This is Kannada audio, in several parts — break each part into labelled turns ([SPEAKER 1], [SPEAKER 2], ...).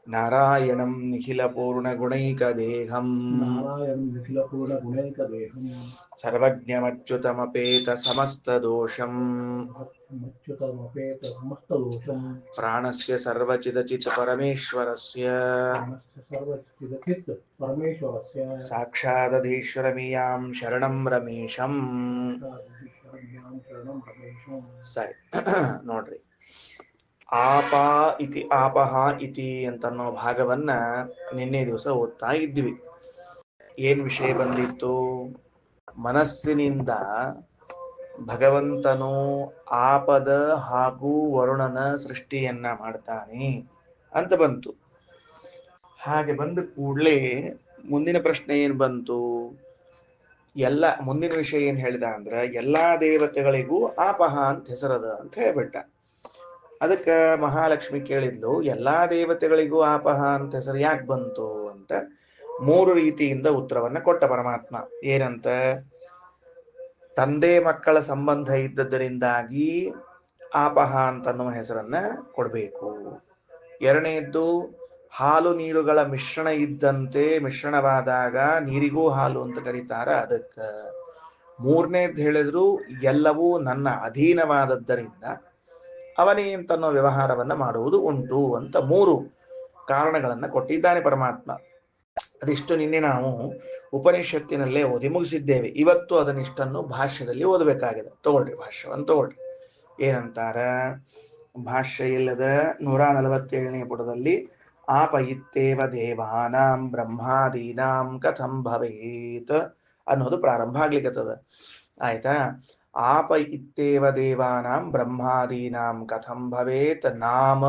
[SPEAKER 1] ನಾರಾಯಣಂ ನಿಖಿಲಪೂರ್ಣಗುಣೈಕದೇಹಂ ಸರ್ವಜ್ಞಮಚ್ಯುತಮಪೇತ ಸಮಸ್ತದೋಷಂ ಪ್ರಾಣಸ್ಯ ಸರ್ವಚಿದಚಿತ್ ಪರಮೇಶ್ವರಸ್ಯ ಸಾಕ್ಷಾದಧೀಶ್ವರಮಿಯಾಂ ಶರಣಂ ರಮೇಶಂ. ಸರಿ ನೋಡ್ರಿ, ಆಪ ಇತಿ ಆಪಹ ಇತಿ ಅಂತನ್ನೋ ಭಾಗವನ್ನ ನಿನ್ನೆ ದಿವಸ ಓದ್ತಾ ಇದ್ವಿ. ಏನ್ ವಿಷಯ ಬಂದಿತ್ತು? ಮನಸ್ಸಿನಿಂದ ಭಗವಂತನು ಆಪದ ಹಾಗೂ ವರುಣನ ಸೃಷ್ಟಿಯನ್ನ ಮಾಡ್ತಾನೆ ಅಂತ ಬಂತು. ಹಾಗೆ ಬಂದ ಕೂಡಲೇ ಮುಂದಿನ ಪ್ರಶ್ನೆ ಏನ್ ಬಂತು? ಮುಂದಿನ ವಿಷಯ ಏನ್ ಹೇಳಿದ ಅಂದ್ರ ಎಲ್ಲಾ ದೇವತೆಗಳಿಗೂ ಆಪಹ ಅಂತ ಹೆಸರದ ಅಂತ ಹೇಳ್ಬಿಟ್ಟ. ಅದಕ್ಕ ಮಹಾಲಕ್ಷ್ಮಿ ಕೇಳಿದ್ಲು, ಎಲ್ಲಾ ದೇವತೆಗಳಿಗೂ ಆಪಹ ಅಂತ ಹೆಸರು ಯಾಕೆ ಬಂತು ಅಂತ 3 ರೀತಿಯಿಂದ ಉತ್ತರವನ್ನ ಕೊಟ್ಟ ಪರಮಾತ್ಮ. ಏನಂತ? ತಂದೆ ಮಕ್ಕಳ ಸಂಬಂಧ ಇದ್ದದರಿಂದಾಗಿ ಆಪಹ ಅಂತನ್ನುವ ಹೆಸರನ್ನ ಕೊಡ್ಬೇಕು. ಎರಡನೆಯದ್ದು, ಹಾಲು ನೀರುಗಳ ಮಿಶ್ರಣ ಇದ್ದಂತೆ ಮಿಶ್ರಣವಾದಾಗ ನೀರಿಗೂ ಹಾಲು ಅಂತ ಕರೀತಾರ, ಅದಕ್ಕ. ಮೂರನೇದ್ದು ಹೇಳಿದ್ರು, ಎಲ್ಲವೂ ನನ್ನ ಅಧೀನವಾದದ್ದರಿಂದ ಅವನೇ ಅಂತನ್ನೋ ವ್ಯವಹಾರವನ್ನ ಮಾಡುವುದು ಉಂಟು ಅಂತ 3 ಕಾರಣಗಳನ್ನ ಕೊಟ್ಟಿದ್ದಾನೆ ಪರಮಾತ್ಮ. ಅದಿಷ್ಟು ನಿನ್ನೆ ನಾವು ಉಪನಿಷತ್ತಿನಲ್ಲೇ ಓದಿ ಮುಗಿಸಿದ್ದೇವೆ. ಇವತ್ತು ಅದನ್ನಿಷ್ಟನ್ನು ಭಾಷ್ಯದಲ್ಲಿ ಓದಬೇಕಾಗಿದೆ. ತಗೊಳ್ರಿ, ಭಾಷ್ಯವನ್ನು ತಗೊಳ್ರಿ. ಏನಂತಾರ? ಭಾಷ್ಯ ಇಲ್ಲದ 147ನೇ ಪುಟದಲ್ಲಿ ಆಪ ಇತ್ತೇವ ದೇವಾನಾಂ ಬ್ರಹ್ಮಾದೀನಾಂ ಕಥಂ ಭವೇತ್ ಅನ್ನೋದು ಪ್ರಾರಂಭ ಆಗ್ಲಿಕ್ಕತ್ತದ. ಆಯ್ತಾ? ಆಪ ಇತ್ತೇವ ದೇವಾನಾಂ ಬ್ರಹ್ಮಾದೀನಾಂ ಕಥಂ ಭವೇತ್ ನಾಮ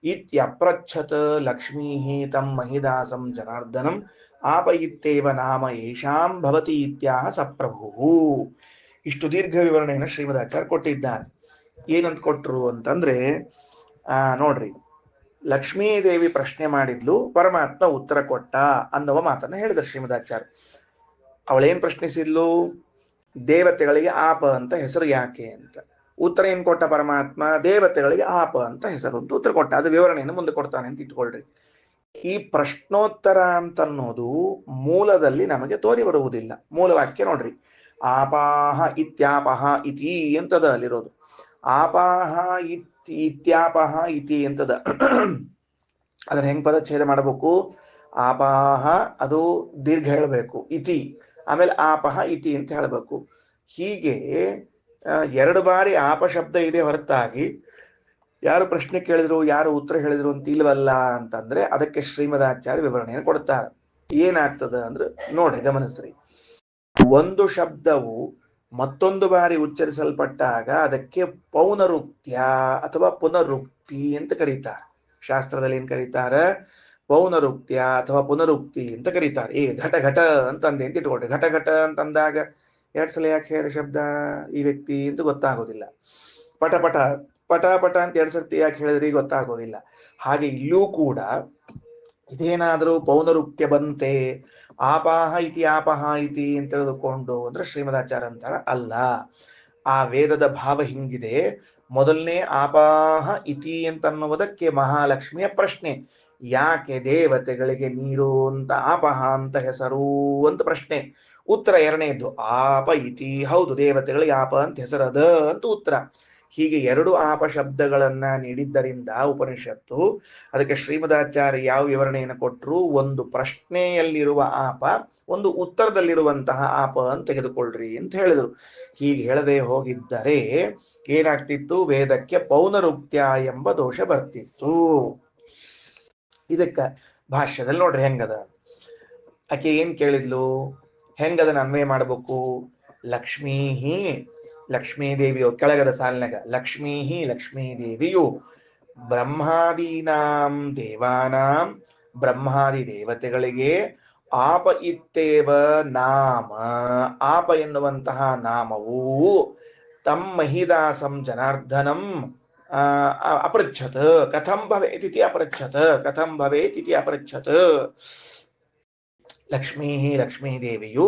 [SPEAKER 1] ಇತ್ಯಪ್ರಚ್ಛತ್ ಲಕ್ಷ್ಮೀಃ ತಂ ಮಹಿದಾಸಂ ಜನಾರ್ದನಂ ಆಪ ಇತ್ತೇವ ನಾಮ ಯೇಷಾಂ ಭವತಿ ಇತ್ಯಾಹ ಸಪ್ರಭು. ಇಷ್ಟು ದೀರ್ಘ ವಿವರಣೆಯನ್ನು ಶ್ರೀಮದಾಚಾರ್ಯ ಕೊಟ್ಟಿದ್ದಾರೆ. ಏನಂತ ಕೊಟ್ರು ಅಂತಂದ್ರೆ, ನೋಡ್ರಿ, ಲಕ್ಷ್ಮೀದೇವಿ ಪ್ರಶ್ನೆ ಮಾಡಿದ್ಲು, ಪರಮಾತ್ಮ ಉತ್ತರ ಕೊಟ್ಟ ಅನ್ನುವ ಮಾತನ್ನ ಹೇಳಿದ್ರು ಶ್ರೀಮದಾಚಾರ್ಯ. ಅವಳೇನ್ ಪ್ರಶ್ನಿಸಿದ್ಲು? ದೇವತೆಗಳಿಗೆ ಆಪ ಅಂತ ಹೆಸರು ಯಾಕೆ ಅಂತ. ಉತ್ತರ ಏನ್ ಕೊಟ್ಟ ಪರಮಾತ್ಮ? ದೇವತೆಗಳಿಗೆ ಆಪ ಅಂತ ಹೆಸರು ಅಂತ ಉತ್ತರ ಕೊಟ್ಟ. ಅದು ವಿವರಣೆಯನ್ನು ಮುಂದೆ ಕೊಡ್ತಾನೆ ಅಂತ ಇಟ್ಕೊಳ್ರಿ. ಈ ಪ್ರಶ್ನೋತ್ತರ ಅಂತನ್ನೋದು ಮೂಲದಲ್ಲಿ ನಮಗೆ ತೋರಿ ಬರುವುದಿಲ್ಲ. ಮೂಲವಾಕ್ಯ ನೋಡ್ರಿ, ಆಪಾಹ ಇತ್ಯಾಪಹ ಇತಿ ಅಂತದ ಅಲ್ಲಿರೋದು. ಆಪಾಹ ಇತ್ಯಾಪಹ ಇತಿ ಅಂತದ. ಅದರ ಹೆಂಗ್ ಪದಚ್ಛೇದ ಮಾಡಬೇಕು? ಆಪಾಹ ಅದು ದೀರ್ಘ ಹೇಳಬೇಕು, ಇತಿ ಆಮೇಲೆ ಆಪಹ ಇತಿ ಅಂತ ಹೇಳಬೇಕು. ಹೀಗೆ 2 ಬಾರಿ ಆಪ ಶಬ್ದ ಇದೆ ಹೊರತಾಗಿ ಯಾರು ಪ್ರಶ್ನೆ ಕೇಳಿದ್ರು ಯಾರು ಉತ್ತರ ಹೇಳಿದ್ರು ಅಂತ ಇಲ್ವಲ್ಲ ಅಂತಂದ್ರೆ ಅದಕ್ಕೆ ಶ್ರೀಮದಾಚಾರ್ಯ ವಿವರಣೆಯನ್ನು ಕೊಡ್ತಾರೆ. ಏನಾಗ್ತದ ಅಂದ್ರೆ ನೋಡ್ರಿ, ಗಮನಿಸ್ರಿ. ಒಂದು ಶಬ್ದವು ಮತ್ತೊಂದು ಬಾರಿ ಉಚ್ಚರಿಸಲ್ಪಟ್ಟಾಗ ಅದಕ್ಕೆ ಪೌನರುಕ್ತ್ಯ ಅಥವಾ ಪುನರುಕ್ತಿ ಅಂತ ಕರೀತಾರೆ. ಶಾಸ್ತ್ರದಲ್ಲಿ ಏನ್ ಕರೀತಾರೆ? ಪೌನರುಕ್ತ್ಯ ಅಥವಾ ಪುನರುಕ್ತಿ ಅಂತ ಕರೀತಾರೆ. ಘಟ ಘಟ ಅಂತಂದೆ ಅಂತ ಇಟ್ಕೊಳ್ರಿ. ಘಟ ಘಟ ಅಂತಂದಾಗ 2 ಸಲ ಯಾಕೆ ಹೇಳಿ ಶಬ್ದ ಈ ವ್ಯಕ್ತಿ ಅಂತ ಗೊತ್ತಾಗೋದಿಲ್ಲ. ಪಟ ಪಟ ಪಟ ಪಟ ಅಂತ 2 ಸರ್ತಿ ಯಾಕೆ ಹೇಳಿದ್ರಿ ಗೊತ್ತಾಗೋದಿಲ್ಲ. ಹಾಗೆ ಇಲ್ಲೂ ಕೂಡ ಇದೇನಾದ್ರೂ ಪೌನರುಕ್ತ್ಯ ಬಂತೆ, ಆಪಾಹ ಇತಿ ಆಪಹ ಇತಿ ಅಂತ ತಿಳಿದುಕೊಂಡು ಅಂದ್ರೆ ಶ್ರೀಮದಾಚಾರ್ಯ ಅಂತಾರ, ಅಲ್ಲ. ಆ ವೇದದ ಭಾವ ಹಿಂಗಿದೆ. ಮೊದಲನೇ ಆಪಾಹ ಇತಿ ಅಂತನ್ನುವುದಕ್ಕೆ ಮಹಾಲಕ್ಷ್ಮಿಯ ಪ್ರಶ್ನೆ, ಯಾಕೆ ದೇವತೆಗಳಿಗೆ ನೀರು ಅಂತ ಆಪಹ ಅಂತ ಹೆಸರು ಅಂತ ಪ್ರಶ್ನೆ. ಉತ್ತರ ಎರಡನೇದ್ದು ಆಪ ಇತಿ, ಹೌದು ದೇವತೆಗಳಿಗೆ ಆಪ ಅಂತ ಹೆಸರದ ಅಂತ ಉತ್ತರ. ಹೀಗೆ 2 ಆಪ ಶಬ್ದಗಳನ್ನ ನೀಡಿದ್ದರಿಂದ ಉಪನಿಷತ್ತು ಅದಕ್ಕೆ ಶ್ರೀಮದಾಚಾರ್ಯ ಯಾವ ವಿವರಣೆಯನ್ನು ಕೊಟ್ಟರು? ಒಂದು ಪ್ರಶ್ನೆಯಲ್ಲಿರುವ ಆಪ, ಒಂದು ಉತ್ತರದಲ್ಲಿರುವಂತಹ ಆಪ ಅಂತ ತೆಗೆದುಕೊಳ್ಳ್ರಿ ಅಂತ ಹೇಳಿದರು. ಹೀಗೆ ಹೇಳದೆ ಹೋಗಿದ್ದರೆ ಏನಾಗ್ತಿತ್ತು? ವೇದಕ್ಕೆ ಪೌನರುಕ್ತ್ಯ ಎಂಬ ದೋಷ ಬರ್ತಿತ್ತು. ಇದಕ್ಕ ಭಾಷ್ಯದಲ್ಲಿ ನೋಡ್ರಿ ಹೆಂಗದ. ಆಕೆ ಏನ್ ಕೇಳಿದ್ಲು? ಹೆಂಗದನ್ನ ಅನ್ವಯ ಮಾಡಬೇಕು? ಲಕ್ಷ್ಮೀದೇವಿಯು ಕೆಳಗದ ಸಾಲಿನಾಗ ಲಕ್ಷ್ಮೀದೇವಿಯು ಬ್ರಹ್ಮಾದೀನಾಂ ದೇವಾನಾಂ ಬ್ರಹ್ಮಾದಿ ದೇವತೆಗಳಿಗೆ ಆಪ ಇತ್ತೇವ ನಾಮ, ಆಪ ಎನ್ನುವಂತಹ ನಾಮವು ತಮ್ಮ ಮಹಿದಾಸಂ ಜನಾರ್ದನಂ ಅಪೃಚ್ಛತ್ ಕಥಂ ಭವೇತ್ ಇತಿ ಅಪೃಚ್ಛತ್. ಕಥಂ ಭವೇತ್ ಇತಿ ಅಪೃಚ್ಛತ್. ಲಕ್ಷ್ಮೀದೇವಿಯು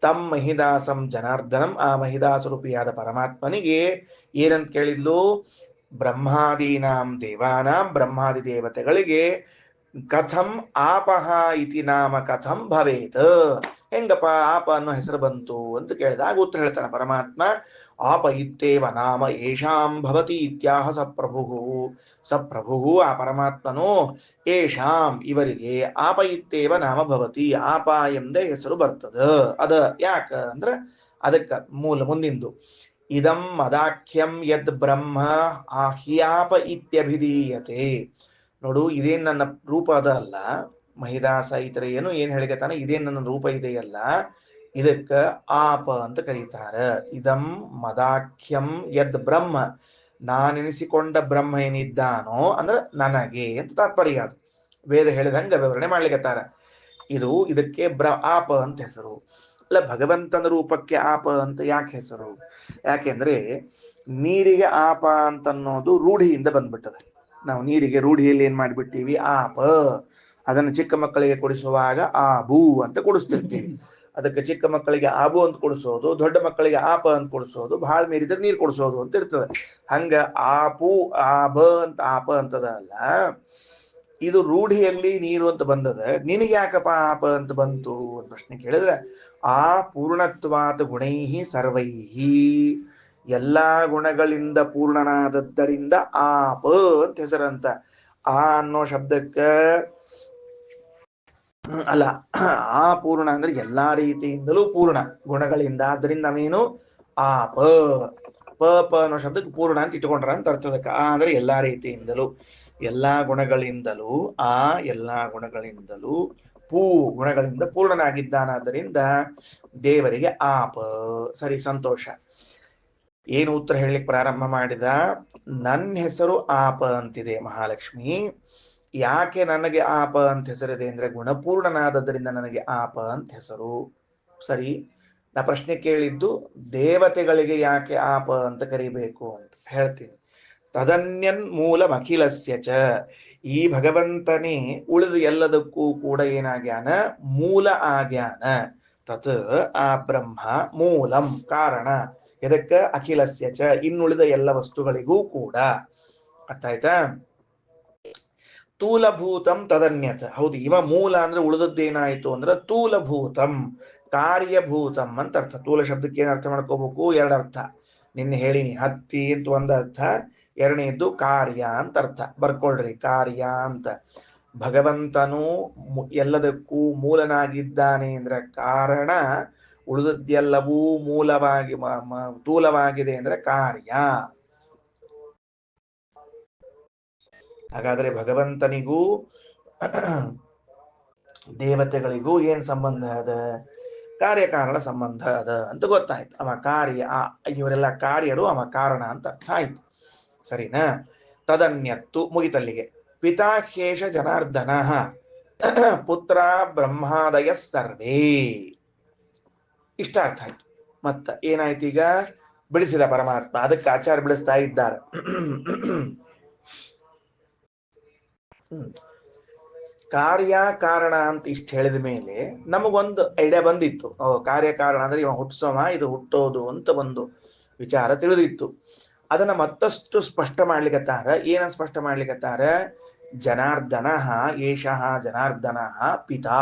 [SPEAKER 1] ತಮ್ಮ ಮಹಿದಾಸಂ ಜನಾರ್ದನಂ, ಆ ಮಹಿದಾಸ ರೂಪಿಯಾದ ಪರಮಾತ್ಮನಿಗೆ ಏನಂತ ಕೇಳಿದ್ಲು? ಬ್ರಹ್ಮಾದೀನಾಂ ದೇವಾನಾಂ ಬ್ರಹ್ಮಾದಿ ದೇವತೆಗಳಿಗೆ ಕಥಂ ಆಪಹ ಇತಿ ನಾಮ ಕಥಂ ಭವೇತ್, ಹೆಂಗಪ್ಪ ಆಪ ಅನ್ನೋ ಹೆಸರು ಬಂತು ಅಂತ ಕೇಳಿದಾಗ ಉತ್ತರ ಹೇಳ್ತಾನೆ ಪರಮಾತ್ಮ. ಆಪ ಇತ್ತೇವ ನಾಮ ಏಷಾಂ ಭವತಿ ಇತ್ಯಾಹ ಸಪ್ರಭು ಆ ಪರಮಾತ್ಮನು ಏಷಾಂ ಇವರಿಗೆ ಆಪ ಇತ್ತೇವ ನಾಮ ಭವತಿ ಆಪ ಎಂದೇ ಹೆಸರು ಬರ್ತದ. ಅದ ಯಾಕ ಅಂದ್ರ ಅದಕ್ಕ ಮುಂದಿಂದು ಇದಂ ಮದಾಖ್ಯಂ ಯದ್ ಬ್ರಹ್ಮ ಆಹ್ಯಾಪ ಇತ್ಯಭಿಧೀಯತೆ. ನೋಡು, ಇದೇನ್ ನನ್ನ ರೂಪ ಅದ ಅಲ್ಲ, ಮಹಿದಾಸ ಇತರ ಏನ್ ಹೇಳಿಕತಾನೆ, ಇದೇನ್ ನನ್ನ ರೂಪ ಇದೆಯಲ್ಲ, ಇದಕ್ಕ ಆಪ ಅಂತ ಕರೀತಾರ. ಇದಂ ಮದಾಖ್ಯಂ ಯದ್ ಬ್ರಹ್ಮ, ನಾನೆನಿಸಿಕೊಂಡ ಬ್ರಹ್ಮ ಏನಿದ್ದಾನೋ ಅಂದ್ರ ನನಗೆ ಅಂತ ತಾತ್ಪರ್ಯ. ಅದು ವೇದ ಹೇಳಿದಂಗ ವಿವರಣೆ ಮಾಡ್ಲಿಕತ್ತಾರ. ಇದಕ್ಕೆ ಆಪ ಅಂತ ಹೆಸರು. ಅಲ್ಲ, ಭಗವಂತನ ರೂಪಕ್ಕೆ ಆಪ ಅಂತ ಯಾಕೆ ಹೆಸರು? ಯಾಕೆಂದ್ರೆ ನೀರಿಗೆ ಆಪ ಅಂತ ಅನ್ನೋದು ರೂಢಿಯಿಂದ ಬಂದ್ಬಿಟ್ಟದೆ. ನಾವು ನೀರಿಗೆ ರೂಢಿಯಲ್ಲಿ ಏನ್ ಮಾಡ್ಬಿಡ್ತೀವಿ, ಆಪ. ಅದನ್ನು ಚಿಕ್ಕ ಮಕ್ಕಳಿಗೆ ಕೊಡಿಸುವಾಗ ಆಬು ಅಂತ ಕೊಡಿಸ್ತಿರ್ತೀವಿ. ಅದಕ್ಕೆ ಚಿಕ್ಕ ಮಕ್ಕಳಿಗೆ ಆಬು ಅಂತ ಕೊಡಿಸೋದು, ದೊಡ್ಡ ಮಕ್ಕಳಿಗೆ ಆಪ ಅಂತ ಕೊಡಿಸೋದು, ಬಹಳ ಮೀರಿದ್ರೆ ನೀರು ಕೊಡಿಸೋದು ಅಂತ ಇರ್ತದೆ. ಹಂಗ ಆಪು ಆಬ ಅಂತ ಆಪ ಅಂತದ ಅಲ್ಲ, ಇದು ರೂಢಿಯಲ್ಲಿ ನೀರು ಅಂತ ಬಂದದ. ನಿನಗೆ ಯಾಕಪ್ಪ ಆಪ ಅಂತ ಬಂತು ಅಂತ ಪ್ರಶ್ನೆ ಕೇಳಿದ್ರೆ, ಆ ಪೂರ್ಣತ್ವಾತ್ ಗುಣೈಹಿ ಸರ್ವೈಹಿ, ಎಲ್ಲಾ ಗುಣಗಳಿಂದ ಪೂರ್ಣನಾದದ್ದರಿಂದ ಆಪ ಅಂತ ಹೆಸರಂತ. ಆ ಅನ್ನೋ ಶಬ್ದಕ್ಕ ಅಲ್ಲ, ಆ ಪೂರ್ಣ ಅಂದ್ರೆ ಎಲ್ಲಾ ರೀತಿಯಿಂದಲೂ ಪೂರ್ಣ ಗುಣಗಳಿಂದ. ಆದ್ರಿಂದ ನಾವೇನು ಆಪ ಪ ಅನ್ನೋ ಶಬ್ದಕ್ಕೆ ಪೂರ್ಣ ಅಂತ ಇಟ್ಕೊಂಡ್ರ ಅಂತ ಅರ್ಥದಕ್ಕ. ಆ ಅಂದ್ರೆ ಎಲ್ಲಾ ರೀತಿಯಿಂದಲೂ, ಎಲ್ಲಾ ಗುಣಗಳಿಂದಲೂ, ಆ ಎಲ್ಲಾ ಗುಣಗಳಿಂದಲೂ, ಗುಣಗಳಿಂದ ಪೂರ್ಣನಾಗಿದ್ದಾನಾದ್ದರಿಂದ ದೇವರಿಗೆ ಆಪ. ಸರಿ, ಸಂತೋಷ. ಏನು ಉತ್ತರ ಹೇಳಲಿಕ್ಕೆ ಪ್ರಾರಂಭ ಮಾಡಿದ? ನನ್ನ ಹೆಸರು ಆಪ ಅಂತಿದೆ ಮಹಾಲಕ್ಷ್ಮಿ. ಯಾಕೆ ನನಗೆ ಆಪ ಅಂತ ಹೆಸರಿದೆ ಅಂದ್ರೆ ಗುಣಪೂರ್ಣನಾದದ್ದರಿಂದ ನನಗೆ ಆಪ ಅಂತ ಹೆಸರು. ಸರಿ, ನಾ ಪ್ರಶ್ನೆ ಕೇಳಿದ್ದು ದೇವತೆಗಳಿಗೆ ಯಾಕೆ ಆಪ ಅಂತ ಕರಿಬೇಕು ಅಂತ ಹೇಳ್ತೀನಿ. ತದನ್ಯನ್ ಮೂಲಮಖಿಲಸ್ಯ ಚ, ಈ ಭಗವಂತನೇ ಉಳಿದ ಎಲ್ಲದಕ್ಕೂ ಕೂಡ ಏನಾಗ್ಯಾನ? ಮೂಲ ಆಗ್ಯಾನ. ತತ್ ಆ ಬ್ರಹ್ಮ ಮೂಲಂ ಕಾರಣ, ಇದಕ್ಕ ಅಖಿಲಸ್ಯ ಚ ಇನ್ನುಳಿದ ಎಲ್ಲ ವಸ್ತುಗಳಿಗೂ ಕೂಡ. ಅರ್ಥ ಆಯ್ತಾ? ತೂಲಭೂತಂ ತದನ್ಯತ. ಹೌದು, ಇವ ಮೂಲ ಅಂದ್ರೆ ಉಳಿದದ್ದೇನಾಯ್ತು ಅಂದ್ರೆ ತೂಲಭೂತಂ ಕಾರ್ಯಭೂತಂ ಅಂತ ಅರ್ಥ. ತೂಲ ಶಬ್ದಕ್ಕೆ ಏನ್ ಅರ್ಥ ಮಾಡ್ಕೋಬೇಕು? ಎರಡು ಅರ್ಥ ನಿನ್ನೆ ಹೇಳಿನಿ. ಹತ್ತಿ ಅಂತ ಒಂದು ಅರ್ಥ, ಎರಡನೇದ್ದು ಕಾರ್ಯ ಅಂತ ಅರ್ಥ. ಬರ್ಕೊಳ್ರಿ, ಕಾರ್ಯ ಅಂತ. ಭಗವಂತನು ಎಲ್ಲದಕ್ಕೂ ಮೂಲನಾಗಿದ್ದಾನೆ ಅಂದ್ರೆ ಕಾರಣ, ಉಳಿದದ್ದೆಲ್ಲವೂ ಮೂಲವಾಗಿ ತೂಲವಾಗಿದೆ ಅಂದ್ರೆ ಕಾರ್ಯ. ಹಾಗಾದ್ರೆ ಭಗವಂತನಿಗೂ ದೇವತೆಗಳಿಗೂ ಏನ್ ಸಂಬಂಧ ಅದ? ಕಾರ್ಯಕಾರಣ ಸಂಬಂಧ ಅದ ಅಂತ ಗೊತ್ತಾಯ್ತು. ಅವ ಕಾರ್ಯ, ಇವರೆಲ್ಲ ಕಾರ್ಯರು, ಅವ ಕಾರಣ ಅಂತ ಅರ್ಥ ಆಯ್ತು. ಸರಿನಾ? ತದನ್ಯತ್ತು ಮುಗಿತಲ್ಲಿಗೆ. ಪಿತಾಹ್ಯೇಷ ಜನಾರ್ದನ ಪುತ್ರ ಬ್ರಹ್ಮಾದಯ ಸರ್ವೇ. ಇಷ್ಟ ಅರ್ಥ ಆಯ್ತು. ಮತ್ತ ಏನಾಯ್ತು ಈಗ? ಬಿಡಿಸಿದ ಪರಮಾತ್ಮ. ಅದಕ್ಕೆ ಆಚಾರ ಬಿಡಿಸ್ತಾ ಇದ್ದಾರೆ. ಕಾರ್ಯ ಕಾರಣ ಅಂತ ಇಷ್ಟ ಹೇಳಿದ ಮೇಲೆ ನಮಗೊಂದು ಐಡಿಯಾ ಬಂದಿತ್ತು. ಕಾರ್ಯಕಾರಣ ಅಂದ್ರೆ ಇವ ಹುಟ್ಟಿಸೋಮ, ಇದು ಹುಟ್ಟೋದು ಅಂತ ಒಂದು ವಿಚಾರ ತಿಳಿದಿತ್ತು. ಅದನ್ನ ಮತ್ತಷ್ಟು ಸ್ಪಷ್ಟ ಮಾಡ್ಲಿಕ್ಕತ್ತಾರ. ಏನ ಸ್ಪಷ್ಟ ಮಾಡ್ಲಿಕ್ಕತ್ತಾರ? ಜನಾರ್ದನ ಏಷಃ ಜನಾರ್ದನ ಪಿತಾ.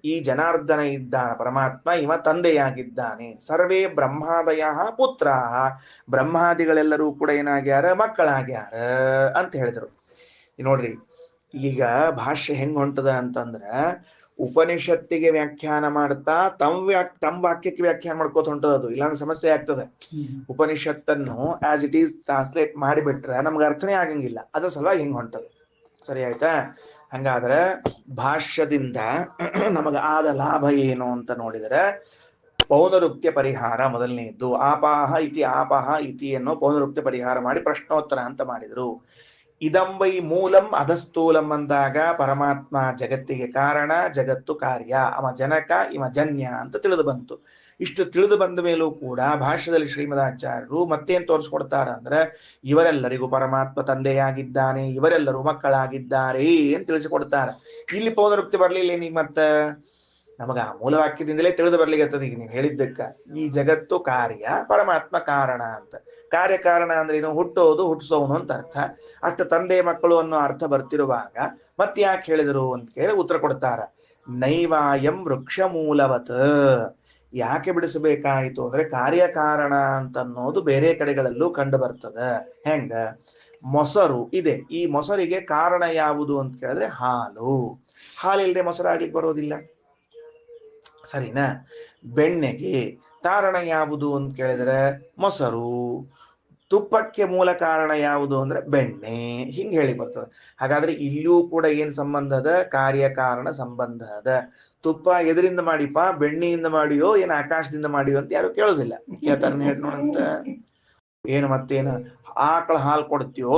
[SPEAKER 1] ಈ ಜನಾರ್ದನ ಇದ್ದಾನ ಪರಮಾತ್ಮ, ಇವ ತಂದೆಯಾಗಿದ್ದಾನೆ. ಸರ್ವೇ ಬ್ರಹ್ಮಾದಯ ಪುತ್ರ, ಬ್ರಹ್ಮಾದಿಗಳೆಲ್ಲರೂ ಕೂಡ ಏನಾಗ್ಯಾರ? ಮಕ್ಕಳಾಗ್ಯಾರ ಅಂತ ಹೇಳಿದರು. ನೋಡ್ರಿ, ಈಗ ಭಾಷ್ಯ ಹೆಂಗ್ ಹೊಂಟದ ಅಂತಂದ್ರ, ಉಪನಿಷತ್ತಿಗೆ ವ್ಯಾಖ್ಯಾನ ಮಾಡ್ತಾ ತಮ್ಮ ವಾಕ್ಯಕ್ಕೆ ವ್ಯಾಖ್ಯಾನ ಮಾಡ್ಕೋತ ಹೊಂಟದ. ಅದು ಇಲ್ಲಾಂದ್ರೆ ಸಮಸ್ಯೆ ಆಗ್ತದೆ. ಉಪನಿಷತ್ತನ್ನು ಆಸ್ ಇಟ್ ಈಸ್ ಟ್ರಾನ್ಸ್ಲೇಟ್ ಮಾಡಿಬಿಟ್ರೆ ನಮ್ಗೆ ಅರ್ಥನೇ ಆಗಂಗಿಲ್ಲ. ಅದ್ರ ಸಲುವಾಗಿ ಹಿಂಗ್ ಹೊಂಟದ. ಸರಿ ಆಯ್ತಾ? ಹಂಗಾದ್ರೆ ಭಾಷ್ಯದಿಂದ ನಮಗ ಆದ ಲಾಭ ಏನು ಅಂತ ನೋಡಿದರೆ, ಪೌನರುಕ್ತ್ಯ ಪರಿಹಾರ ಮೊದಲನೇದ್ದು. ಆಪಾಹ ಇತಿ ಅನ್ನೋ ಪೌನರುಕ್ತ್ಯ ಪರಿಹಾರ ಮಾಡಿ ಪ್ರಶ್ನೋತ್ತರ ಅಂತ ಮಾಡಿದ್ರು. ಇದಂಬೈ ಮೂಲಂ ಅಧಸ್ಥೂಲಂ ಅಂದಾಗ ಪರಮಾತ್ಮ ಜಗತ್ತಿಗೆ ಕಾರಣ, ಜಗತ್ತು ಕಾರ್ಯ. ಅವ ಜನಕ, ಇವ ಜನ್ಯ ಅಂತ ತಿಳಿದು ಬಂತು. ಇಷ್ಟು ತಿಳಿದು ಬಂದ ಮೇಲೂ ಕೂಡ ಭಾಷ್ಯದಲ್ಲಿ ಶ್ರೀಮದಾಚಾರ್ಯರು ಮತ್ತೇನ್ ತೋರಿಸ್ಕೊಡ್ತಾರ ಅಂದ್ರೆ, ಇವರೆಲ್ಲರಿಗೂ ಪರಮಾತ್ಮ ತಂದೆಯಾಗಿದ್ದಾನೆ, ಇವರೆಲ್ಲರೂ ಮಕ್ಕಳಾಗಿದ್ದಾರೆ ಅಂತ ತಿಳಿಸಿಕೊಡ್ತಾರೆ. ಇಲ್ಲಿ ಪೌನರುಕ್ತಿ ಬರ್ಲಿಲ್ಲ. ನೀ ಮತ್ತ ನಮಗ ಆ ಮೂಲವಾಕ್ಯದಿಂದಲೇ ತಿಳಿದು ಬರ್ಲಿಕ್ಕೆ ಈಗ ನೀವು ಹೇಳಿದ್ದಕ್ಕ ಈ ಜಗತ್ತು ಕಾರ್ಯ, ಪರಮಾತ್ಮ ಕಾರಣ ಅಂತ. ಕಾರ್ಯಕಾರಣ ಅಂದ್ರೆ ಏನು? ಹುಟ್ಟೋದು, ಹುಟ್ಟಿಸೋನು ಅಂತ ಅರ್ಥ. ಅಷ್ಟು ತಂದೆ ಮಕ್ಕಳು ಅನ್ನೋ ಅರ್ಥ ಬರ್ತಿರುವಾಗ ಮತ್ತೆ ಯಾಕೆ ಹೇಳಿದರು ಅಂತ ಕೇಳಿ ಉತ್ತರ ಕೊಡ್ತಾರ. ನೈವಾಯಂ ವೃಕ್ಷ ಮೂಲವತ್. ಯಾಕೆ ಬಿಡಿಸಬೇಕಾಯಿತು ಅಂದ್ರೆ ಕಾರ್ಯಕಾರಣ ಅಂತ ಅನ್ನೋದು ಬೇರೆ ಕಡೆಗಳಲ್ಲೂ ಕಂಡು ಬರ್ತದೆ. ಹೆಂಗ? ಮೊಸರು ಇದೆ, ಈ ಮೊಸರಿಗೆ ಕಾರಣ ಯಾವುದು ಅಂತ ಕೇಳಿದ್ರೆ ಹಾಲು. ಹಾಲಿಲ್ಲದೆ ಮೊಸರಾಗ್ಲಿಕ್ಕೆ ಬರೋದಿಲ್ಲ, ಸರಿನಾ? ಬೆಣ್ಣೆಗೆ ಕಾರಣ ಯಾವುದು ಅಂತ ಕೇಳಿದ್ರೆ ಮೊಸರು. ತುಪ್ಪಕ್ಕೆ ಮೂಲ ಕಾರಣ ಯಾವುದು ಅಂದ್ರೆ ಬೆಣ್ಣೆ. ಹಿಂಗೆ ಹೇಳಿ ಬರ್ತದೆ. ಹಾಗಾದ್ರೆ ಇಲ್ಲೂ ಕೂಡ ಏನ್ ಸಂಬಂಧ ಅದ? ಕಾರ್ಯಕಾರಣ ಸಂಬಂಧ ಅದ. ತುಪ್ಪ ಎದರಿಂದ ಮಾಡಿಪ್ಪ? ಬೆಣ್ಣೆಯಿಂದ ಮಾಡಿಯೋ ಏನ್ ಆಕಾಶದಿಂದ ಮಾಡಿಯೋ ಅಂತ ಯಾರು ಕೇಳೋದಿಲ್ಲ. ಕೇಳ್ತಾರ ಹೇಳಿ ನೋಡಂತ. ಏನು ಮತ್ತೇನು ಆಕಳ ಹಾಲು ಕೊಡ್ತೀಯೋ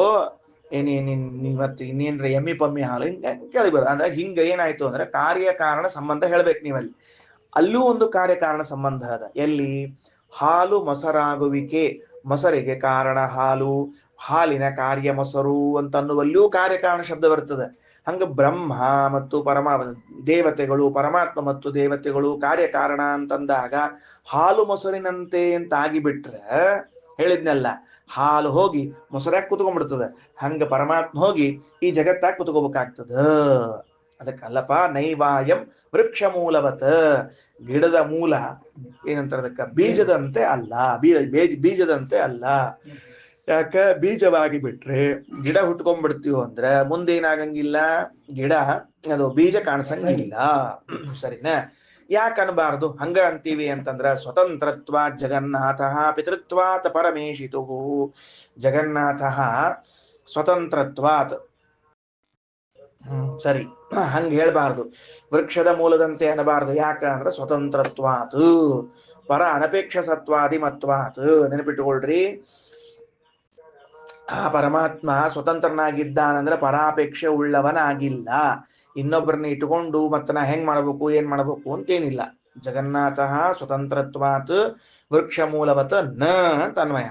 [SPEAKER 1] ಮತ್ತೆ ಇನ್ನೇನ್ರ ಎಮ್ಮಿ ಪಮ್ಮಿ ಹಾಲು ಹಿಂಗ ಕೇಳಿಬೋದು. ಅಂದ್ರೆ ಹಿಂಗ ಏನಾಯ್ತು ಅಂದ್ರೆ ಕಾರ್ಯಕಾರಣ ಸಂಬಂಧ ಹೇಳ್ಬೇಕು ನೀವಲ್ಲಿ. ಅಲ್ಲೂ ಒಂದು ಕಾರ್ಯಕಾರಣ ಸಂಬಂಧ ಅದ. ಎಲ್ಲಿ? ಹಾಲು ಮೊಸರಾಗುವಿಕೆ, ಮೊಸರಿಗೆ ಕಾರಣ ಹಾಲು, ಹಾಲಿನ ಕಾರ್ಯ ಮೊಸರು ಅಂತ ಅನ್ನುವಲ್ಲಿಯೂ ಕಾರ್ಯಕಾರಣ ಶಬ್ದ ಬರ್ತದೆ. ಹಂಗ ಬ್ರಹ್ಮ ಮತ್ತು ದೇವತೆಗಳು, ಪರಮಾತ್ಮ ಮತ್ತು ದೇವತೆಗಳು ಕಾರ್ಯಕಾರಣ ಅಂತಂದಾಗ ಹಾಲು ಮೊಸರಿನಂತೆ ಅಂತ ಆಗಿಬಿಟ್ರೆ ಹೇಳಿದ್ನಲ್ಲ, ಹಾಲು ಹೋಗಿ ಮೊಸರಾಗಿ ಕುತ್ಕೊಂಡ್ಬಿಡ್ತದೆ. ಹಂಗ ಪರಮಾತ್ಮ ಹೋಗಿ ಈ ಜಗತ್ತಾಗಿ ಕುತ್ಕೋಬೇಕಾಗ್ತದ. ಅದಕ್ಕಲ್ಲಪ್ಪ ನೈವಾಯಂ ವೃಕ್ಷ ಮೂಲವತ್. ಗಿಡದ ಮೂಲ ಏನಂತಾರೆ ಅದಕ್ಕ? ಬೀಜದಂತೆ ಅಲ್ಲ, ಬೀಜದಂತೆ ಅಲ್ಲ. ಯಾಕ? ಬೀಜವಾಗಿ ಬಿಟ್ರೆ ಗಿಡ ಹುಟ್ಕೊಂಡ್ಬಿಡ್ತೀವೋ ಅಂದ್ರೆ ಮುಂದೇನಾಗಂಗಿಲ್ಲ, ಗಿಡ ಅದು ಬೀಜ ಕಾಣಿಸಂಗಿಲ್ಲ. ಸರಿನಾ? ಯಾಕೆ ಅನ್ಬಾರ್ದು? ಹಂಗ ಅಂತೀವಿ ಅಂತಂದ್ರ ಸ್ವತಂತ್ರತ್ವ ಜಗನ್ನಾಥ ಪಿತೃತ್ವಾತ್ ಪರಮೇಶಿತು. ಜಗನ್ನಾಥ ಸ್ವತಂತ್ರತ್ವಾತ್, ಸರಿ, ಹಂಗ ಹೇಳ್ಬಾರ್ದು. ವೃಕ್ಷದ ಮೂಲದಂತೆ ಅನ್ನಬಾರ್ದು. ಯಾಕ ಅಂದ್ರೆ ಸ್ವತಂತ್ರತ್ವಾತ್ ಪರ ಅನಪೇಕ್ಷ ಸತ್ವಾದಿ ಮತ್ವಾತ್. ನೆನಪಿಟ್ಟುಕೊಳ್ರಿ, ಆ ಪರಮಾತ್ಮ ಸ್ವತಂತ್ರನಾಗಿದ್ದಾನಂದ್ರೆ ಪರಾಪೇಕ್ಷೆ ಉಳ್ಳವನಾಗಿಲ್ಲ. ಇನ್ನೊಬ್ಬರನ್ನ ಇಟ್ಕೊಂಡು ಮತ್ತ ನಾ ಹೆಂಗ್ ಮಾಡ್ಬೇಕು ಏನ್ ಮಾಡ್ಬೇಕು ಅಂತೇನಿಲ್ಲ. ಜಗನ್ನಾಥ ಸ್ವತಂತ್ರತ್ವಾತ್ ವೃಕ್ಷ ಮೂಲವತ್ ನ ಅಂತ ಅನ್ವಯ.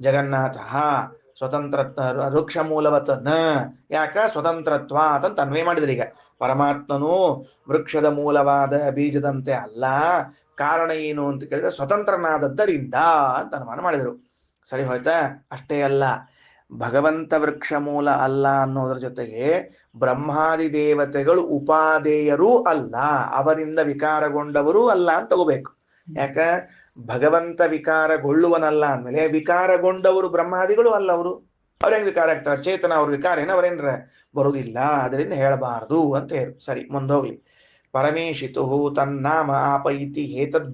[SPEAKER 1] ಜಗನ್ನಾಥ ಸ್ವತಂತ್ರ ವೃಕ್ಷ ಮೂಲವತ್ ನ. ಯಾಕ? ಸ್ವತಂತ್ರತ್ವಾತ್ ಅಂತ ಅನ್ವಯ ಮಾಡಿದ್ರಿ. ಈಗ ಪರಮಾತ್ಮನು ವೃಕ್ಷದ ಮೂಲವಾದ ಬೀಜದಂತೆ ಅಲ್ಲ. ಕಾರಣ ಏನು ಅಂತ ಕೇಳಿದ್ರೆ ಸ್ವತಂತ್ರನಾದದ್ದರಿಂದ ಅಂತ ಅನುಮಾನ ಮಾಡಿದರು. ಸರಿ ಹೋಯ್ತಾ? ಅಷ್ಟೇ ಅಲ್ಲ, ಭಗವಂತ ವೃಕ್ಷ ಮೂಲ ಅಲ್ಲ ಅನ್ನೋದ್ರ ಜೊತೆಗೆ ಬ್ರಹ್ಮಾದಿ ದೇವತೆಗಳು ಉಪಾದೇಯರೂ ಅಲ್ಲ, ಅವರಿಂದ ವಿಕಾರಗೊಂಡವರೂ ಅಲ್ಲ ಅಂತ ತಗೋಬೇಕು. ಯಾಕ? ಭಗವಂತ ವಿಕಾರಗೊಳ್ಳುವನಲ್ಲ ಅಂದ್ಮೇಲೆ ವಿಕಾರಗೊಂಡವರು ಬ್ರಹ್ಮಾದಿಗಳು ಅಲ್ಲ. ಅವ್ರ ಹೆಂಗ್ ವಿಕಾರ ಆಗ್ತಾರೆ? ಚೇತನ ಅವ್ರ ವಿಕಾರ ಏನ ಅವರೇನ್ರ ಬರುವುದಿಲ್ಲ. ಅದರಿಂದ ಹೇಳಬಾರದು ಅಂತ ಹೇಳಿ. ಸರಿ, ಮುಂದೋಗ್ಲಿ. ಪರಮೇಶಿತು ತನ್ನಾಮ ಆಪ ಇತಿ ಹೇತದ್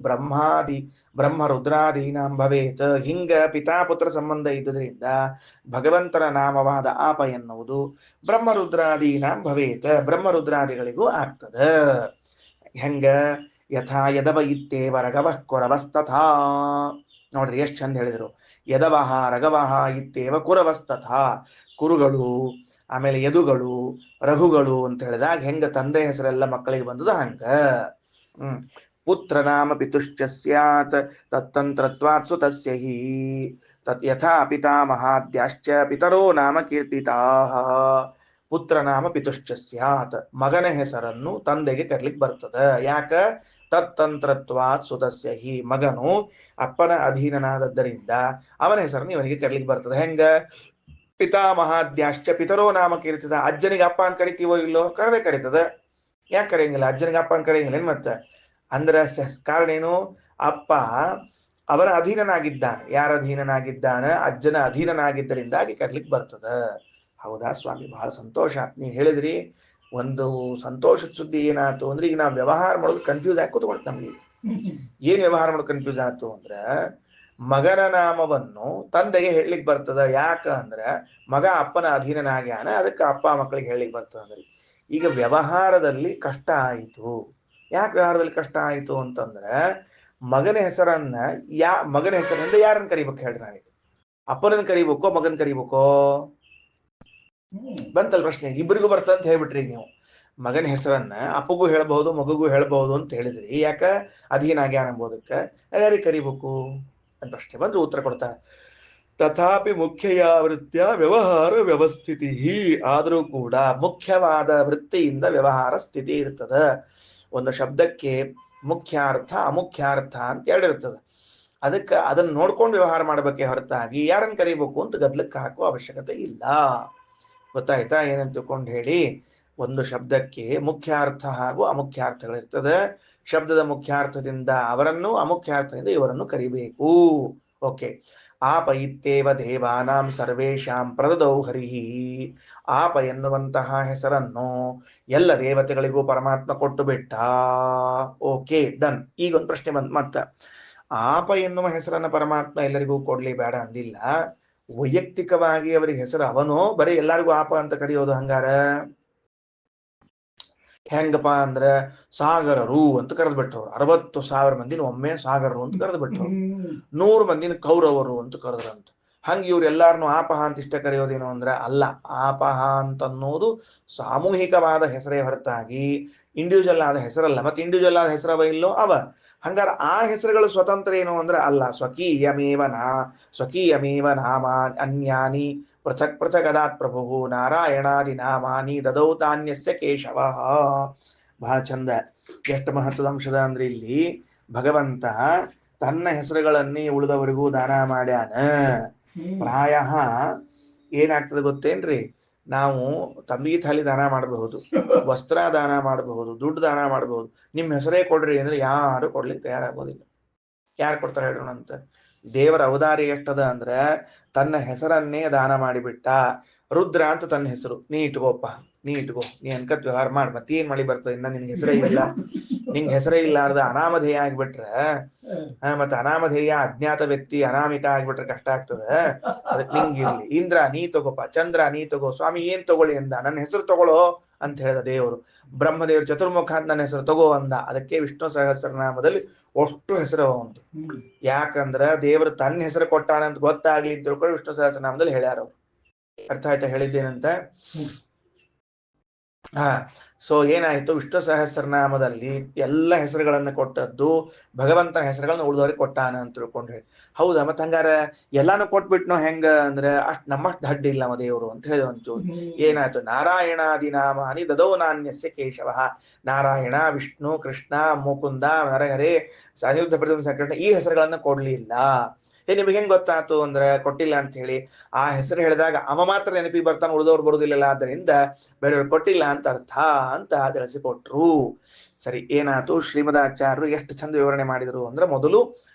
[SPEAKER 1] ಬ್ರಹ್ಮ ರುದ್ರಾದೀನಾಂ ಭವೇತ್. ಹಿಂಗ ಪಿತಾಪುತ್ರ ಸಂಬಂಧ ಇದ್ದುದರಿಂದ ಭಗವಂತನ ನಾಮವಾದ ಆಪ ಎನ್ನುವುದು ಬ್ರಹ್ಮ ರುದ್ರಾದೀನಾಂ ಭವೇತ್, ಬ್ರಹ್ಮ ರುದ್ರಾದಿಗಳಿಗೂ ಆಗ್ತದ. ಹೆಂಗ? ಯಥಾ ಯದವ ಇತ್ತೇವ ರಗವಃ ಕುರವಸ್ತಥಾ. ನೋಡ್ರಿ ಎಷ್ಟು ಚಂದ ಹೇಳಿದ್ರು. ಯದವಹ ರಗವಹ ಇತ್ತೇವ ಕುರವಸ್ತಥಾ. ಕುರುಗಳು, ಆಮೇಲೆ ಯದುಗಳು, ರಘುಗಳು ಅಂತ ಹೇಳಿದಾಗ ಹೆಂಗ ತಂದೆ ಹೆಸರೆಲ್ಲ ಮಕ್ಕಳಿಗೆ ಬಂದದ ಹಂಗ. ಪುತ್ರ ನಾಮ ಪಿತುಶ್ಚ ಸ್ಯಾತ್ ತತ್ತಂತ್ರತ್ವಾತ್ ಸುತಸ್ಯ ಹಿ ತತ್ ಯಥಾ ಪಿತಾಮಹಾದ್ಯಾಶ್ಚ ಪಿತರೋ ನಾಮ ಕೀರ್ತಿತಾಃ. ಪುತ್ರ ನಾಮ ಪಿತುಶ್ಚ ಸ್ಯಾತ್, ಮಗನ ಹೆಸರನ್ನು ತಂದೆಗೆ ಕರ್ಲಿಕ್ಕೆ ಬರ್ತದ. ಯಾಕ? ತತ್ತಂತ್ರತ್ವಾತ್ ಸುತಸ್ಯ ಹಿ, ಮಗನು ಅಪ್ಪನ ಅಧೀನನಾದದ್ದರಿಂದ ಅವನ ಹೆಸರನ್ನು ಇವನಿಗೆ ಕರ್ಲಿಕ್ಕೆ ಬರ್ತದೆ. ಹೆಂಗ? ಪಿತಾಮಹಾದ್ಯಾಶ್ಚ ಪಿತರೋ ನಾಮ ಕೀರ್ತಿತ. ಅಜ್ಜನಿಗೆ ಅಪ್ಪ ಅಂತ ಕರಿತೀವೋ ಇಲ್ಲೋ? ಕರದೇ ಕರೀತದ. ಯಾಕೆ ಕರೆಯಂಗಿಲ್ಲ? ಅಜ್ಜನಿಗೆ ಅಪ್ಪ ಅಂತ ಕರೆಯಂಗಿಲ್ಲ ಮತ್ತೆ. ಅಂದ್ರೆ ಕಾರಣ ಏನು? ಅಪ್ಪ ಅವರ ಅಧೀನನಾಗಿದ್ದಾನೆ. ಯಾರ ಅಧೀನನಾಗಿದ್ದಾನೆ? ಅಜ್ಜನ ಅಧೀನನಾಗಿದ್ದರಿಂದಾಗಿ ಕರ್ಲಿಕ್ಕೆ ಬರ್ತದ. ಹೌದಾ ಸ್ವಾಮಿ, ಬಹಳ ಸಂತೋಷ ಆಯ್ತು ನೀವು ಹೇಳಿದ್ರಿ. ಒಂದು ಸಂತೋಷದ ಸುದ್ದಿ ಏನಾಯ್ತು ಅಂದ್ರೆ, ಈಗ ನಾವು ವ್ಯವಹಾರ ಮಾಡೋದು ಕನ್ಫ್ಯೂಸ್ ಆಗಿ ಕೂತ್ಕೊಳ್ತು ನಮ್ಗೆ. ಏನ್ ವ್ಯವಹಾರ ಮಾಡೋದು ಕನ್ಫ್ಯೂಸ್ ಆಯ್ತು ಅಂದ್ರೆ, ಮಗನ ನಾಮವನ್ನು ತಂದೆಗೆ ಹೇಳಲಿಕ್ಕೆ ಬರ್ತದ. ಯಾಕ ಅಂದ್ರೆ ಮಗ ಅಪ್ಪನ ಅಧೀನನಾಗ್ಯಾನ, ಅದಕ್ಕೆ ಅಪ್ಪ ಮಕ್ಕಳಿಗೆ ಹೇಳಲಿಕ್ಕೆ ಬರ್ತದ. ಅಂದ್ರೆ ಈಗ ವ್ಯವಹಾರದಲ್ಲಿ ಕಷ್ಟ ಆಯಿತು. ಯಾಕೆ ವ್ಯವಹಾರದಲ್ಲಿ ಕಷ್ಟ ಆಯಿತು ಅಂತಂದ್ರೆ, ಮಗನ ಹೆಸರಿನಿಂದ ಯಾರನ್ನ ಕರಿಬೇಕು ಹೇಳ್ರಿ? ನಾವೀಗ ಅಪ್ಪನನ್ನ ಕರಿಬೇಕೋ ಮಗನ್ ಕರಿಬೇಕೋ? ಬಂತಲ್ ಪ್ರಶ್ನೆ. ಇಬ್ಬರಿಗೂ ಬರ್ತದೆ ಅಂತ ಹೇಳ್ಬಿಟ್ರಿ ನೀವು. ಮಗನ ಹೆಸರನ್ನ ಅಪ್ಪಗೂ ಹೇಳ್ಬಹುದು ಮಗುಗೂ ಹೇಳ್ಬಹುದು ಅಂತ ಹೇಳಿದ್ರಿ. ಯಾಕ? ಅಧೀನಾಗ್ಯಾನ ಎಂಬುದಕ್ಕೆ. ಯಾರಿಗೆ ಕರಿಬೇಕು ಅಂತ ಪ್ರಶ್ನೆ ಬಂದ್ರೆ ಉತ್ತರ ಕೊಡ್ತಾರೆ. ತಥಾಪಿ ಮುಖ್ಯ ವೃತ್ತಿಯ ವ್ಯವಹಾರ ವ್ಯವಸ್ಥಿತಿ. ಆದರೂ ಕೂಡ ಮುಖ್ಯವಾದ ವೃತ್ತಿಯಿಂದ ವ್ಯವಹಾರ ಸ್ಥಿತಿ ಇರ್ತದ. ಒಂದು ಶಬ್ದಕ್ಕೆ ಮುಖ್ಯಾರ್ಥ ಅಮುಖ್ಯಾರ್ಥ ಅಂತ ಹೇಳಿರ್ತದೆ. ಅದಕ್ಕೆ ಅದನ್ನ ನೋಡ್ಕೊಂಡು ವ್ಯವಹಾರ ಮಾಡಬೇಕೆ ಹೊರತಾಗಿ ಯಾರನ್ನು ಕರಿಬೇಕು ಅಂತ ಗದ್ಲಕ್ಕೆ ಹಾಕುವ ಅವಶ್ಯಕತೆ ಇಲ್ಲ. ಗೊತ್ತಾಯ್ತಾ ಏನಂತ ತಿಳ್ಕೊಂಡು ಹೇಳಿ? ಒಂದು ಶಬ್ದಕ್ಕೆ ಮುಖ್ಯಾರ್ಥ ಹಾಗೂ ಅಮುಖ್ಯಾರ್ಥಗಳಿರ್ತದೆ. ಶಬ್ದದ ಮುಖ್ಯಾರ್ಥದಿಂದ ಅವರನ್ನು, ಅಮುಖ್ಯಾರ್ಥದಿಂದ ಇವರನ್ನು ಕರಿಬೇಕು. ಓಕೆ. ಆಪ ಇತ್ತೇವ ದೇವಾನಾಂ ಸರ್ವೇಷಾಂ ಪ್ರದದೌ ಹರಿಹಿ. ಆಪ ಎನ್ನುವಂತಹ ಹೆಸರನ್ನು ಎಲ್ಲ ದೇವತೆಗಳಿಗೂ ಪರಮಾತ್ಮ ಕೊಟ್ಟು ಬಿಟ್ಟ. Okay, done. ಈಗ ಒಂದು ಪ್ರಶ್ನೆ ಮತ್ತ ಆಪ ಎನ್ನುವ ಹೆಸರನ್ನ ಪರಮಾತ್ಮ ಎಲ್ಲರಿಗೂ ಕೊಡ್ಲಿ ಬೇಡ ಅಂದಿಲ್ಲ. ವೈಯಕ್ತಿಕವಾಗಿ ಅವರಿಗೆ ಹೆಸರು ಅವನು ಬರೀ ಎಲ್ಲರಿಗೂ ಆಪ ಅಂತ ಕರೆಯೋದು ಹಂಗಾರ ಹೆಂಗಪ್ಪ ಅಂದ್ರೆ ಸಾಗರರು ಅಂತ ಕರೆದು ಬಿಟ್ರು. 60,000 ಮಂದಿನ ಒಮ್ಮೆ ಸಾಗರರು ಅಂತ ಕರೆದು ಬಿಟ್ರು. 100 ಮಂದಿನ ಕೌರವರು ಅಂತ ಕರೆದ್ರಂತ. ಹಂಗ ಇವ್ರೆಲ್ಲಾರನು ಆಪಹ ಅಂತ ಇಷ್ಟ ಕರೆಯೋದೇನು ಅಂದ್ರೆ ಅಲ್ಲ. ಆಪಹ ಅಂತ ಅನ್ನೋದು ಸಾಮೂಹಿಕವಾದ ಹೆಸರೇ ಹೊರತಾಗಿ ಇಂಡಿವಿಜುವಲ್ ಆದ ಹೆಸರಲ್ಲ. ಮತ್ತೆ ಇಂಡಿವಿಜುವಲ್ ಆದ ಹೆಸರವ ಇಲ್ಲೋ ಅವ. ಹಂಗಾರ ಆ ಹೆಸರುಗಳು ಸ್ವತಂತ್ರ ಏನು ಅಂದ್ರೆ ಅಲ್ಲ. ಸ್ವಕೀಯಮೇವ ನಾಮ ಅನ್ಯಾನಿ ಪೃಥಕ್ ಪೃಥಗದಾತ್ ಪ್ರಭು ನಾರಾಯಣಾದಿ ನಾಮಾನಿ ದದೌ ತಾನ್ಯಸ್ಯ ಕೇಶವ. ಬಹಳ ಚಂದ. ಎಷ್ಟು ಮಹತ್ವದ ಅಂಶದ ಅಂದ್ರೆ ಇಲ್ಲಿ ಭಗವಂತ ತನ್ನ ಹೆಸರುಗಳನ್ನೇ ಉಳಿದವರಿಗೂ ದಾನ ಮಾಡ್ಯಾನ. ಪ್ರಾಯ ಏನಾಗ್ತದೆ ಗೊತ್ತೇನ್ರಿ? ನಾವು ತಂಬಿಗೆ ಥಾಲಿ ದಾನ ಮಾಡಬಹುದು, ವಸ್ತ್ರ ದಾನ ಮಾಡಬಹುದು, ದುಡ್ಡು ದಾನ ಮಾಡಬಹುದು. ನಿಮ್ ಹೆಸರೇ ಕೊಡ್ರಿ ಅಂದ್ರೆ ಯಾರು ಕೊಡ್ಲಿಕ್ಕೆ ತಯಾರಾಗೋದಿಲ್ಲ. ಯಾರು ಕೊಡ್ತಾರೆ ಹೇಳೋಣ ಅಂತ? ದೇವರ ಔದಾರ್ಯ ಎಷ್ಟದ ಅಂದ್ರೆ ತನ್ನ ಹೆಸರನ್ನೇ ದಾನ ಮಾಡಿಬಿಟ್ಟ. ರುದ್ರ ಅಂತ ತನ್ನ ಹೆಸರು. ನೀ ಇಟ್ಕೋಪ್ಪ, ನೀ ಅನ್ಕತ್ ವ್ಯವಹಾರ ಮಾಡ್. ಮತ್ತೆ ಏನ್ ಮಳಿ ಬರ್ತದೆ? ಇನ್ನ ನಿನ್ಗೆ ಹೆಸರೇ ಇಲ್ಲ. ನಿಂಗೆ ಹೆಸರೇ ಇಲ್ಲಾರ್ದ ಅನಾಮಧೇಯ ಆಗ್ಬಿಟ್ರೆ, ಮತ್ತೆ ಅನಾಮಧೇಯ ಅಜ್ಞಾತ ವ್ಯಕ್ತಿ ಅನಾಮಿಕ ಆಗ್ಬಿಟ್ರೆ ಕಷ್ಟ ಆಗ್ತದೆ. ಅದಕ್ಕೆ ನಿಂಗಿರ್ಲಿ. ಇಂದ್ರ ನೀ ತಗೋಪ್ಪ, ಚಂದ್ರ ನೀ ತಗೋ, ಸ್ವಾಮಿ ಏನ್ ತಗೊಳ್ಳಿ ಅಂದ. ನನ್ನ ಹೆಸರು ತಗೊಳ್ಳೋ ಅಂತ ಹೇಳಿದ ದೇವರು. ಬ್ರಹ್ಮದೇವರು ಚತುರ್ಮುಖ ಅಂತ ನನ್ನ ಹೆಸರು ತಗೋ ಅಂದ. ಅದಕ್ಕೆ ವಿಷ್ಣು ಸಹಸ್ರನಾಮದಲ್ಲಿ ಅಷ್ಟು ಹೆಸರು ಒಂದು. ಯಾಕಂದ್ರ ದೇವರು ತನ್ನ ಹೆಸರು ಕೊಟ್ಟಾನಂತ ಗೊತ್ತಾಗ್ಲಿ ಅಂತ ತಿಳ್ಕೊಂಡು ವಿಷ್ಣು ಸಹಸ್ರನಾಮದಲ್ಲಿ ಹೇಳ್ಯಾರ. ಅರ್ಥ ಆಯ್ತಾ ಹೇಳಿದ್ದೇನಂತ? ಸೊ ಏನಾಯ್ತು? ವಿಷ್ಣು ಸಹಸ್ರನಾಮದಲ್ಲಿ ಎಲ್ಲ ಹೆಸರುಗಳನ್ನ ಕೊಟ್ಟದ್ದು ಭಗವಂತನ ಹೆಸರುಗಳನ್ನ ಉಳಿದವ್ರಿಗೆ ಕೊಟ್ಟಾನ ಅಂತ ತಿಳ್ಕೊಂಡ್ರಿ. ಹೌದಾ? ಮತ್ ಹಂಗಾರ ಎಲ್ಲಾನು ಕೊಟ್ಬಿಟ್ನೋ ಹೆಂಗ ಅಂದ್ರೆ ಅಷ್ಟ್ ನಮ್ಮಷ್ಟು ದಡ್ಡ ಇಲ್ಲ ನಮ್ಮ ದೇವರು ಅಂತ ಹೇಳಿದ ಒಂಚೂರು. ಏನಾಯ್ತು? ನಾರಾಯಣಾದಿ ನಾಮಾನಿ ದದೌ ನಾನ್ಯಸ್ಯ ಕೇಶವ. ನಾರಾಯಣ, ವಿಷ್ಣು, ಕೃಷ್ಣ, ಮುಕುಂದ, ನರಹರೇ, ಅನಿರುದ್ಧ, ಪ್ರದ್ಯುಮ್ನ, ಸಂಕಟ ಈ ಹೆಸರುಗಳನ್ನ ಕೊಡ್ಲಿಲ್ಲ. ನಿಮಗೆ ಹೆಂಗ್ ಗೊತ್ತಾಯ್ತು ಅಂದ್ರೆ ಕೊಟ್ಟಿಲ್ಲ ಅಂತ ಹೇಳಿ? ಆ ಹೆಸರು ಹೇಳಿದಾಗ ಅವ ಮಾತ್ರ ನೆನಪಿಗೆ ಬರ್ತಾನೆ, ಉಳಿದವ್ರು ಬರುದಿಲ್ಲ. ಆದ್ದರಿಂದ ಬೇರೆಯವ್ರು ಕೊಟ್ಟಿಲ್ಲ ಅಂತ ಅರ್ಥ ಅಂತ ತಿಳಿಸಿಕೊಟ್ರು. ಸರಿ, ಏನಾಯ್ತು? ಶ್ರೀಮದಾಚಾರ್ಯರು ಎಷ್ಟು ಚಂದ ವಿವರಣೆ ಮಾಡಿದ್ರು ಅಂದ್ರೆ ಮೊದಲು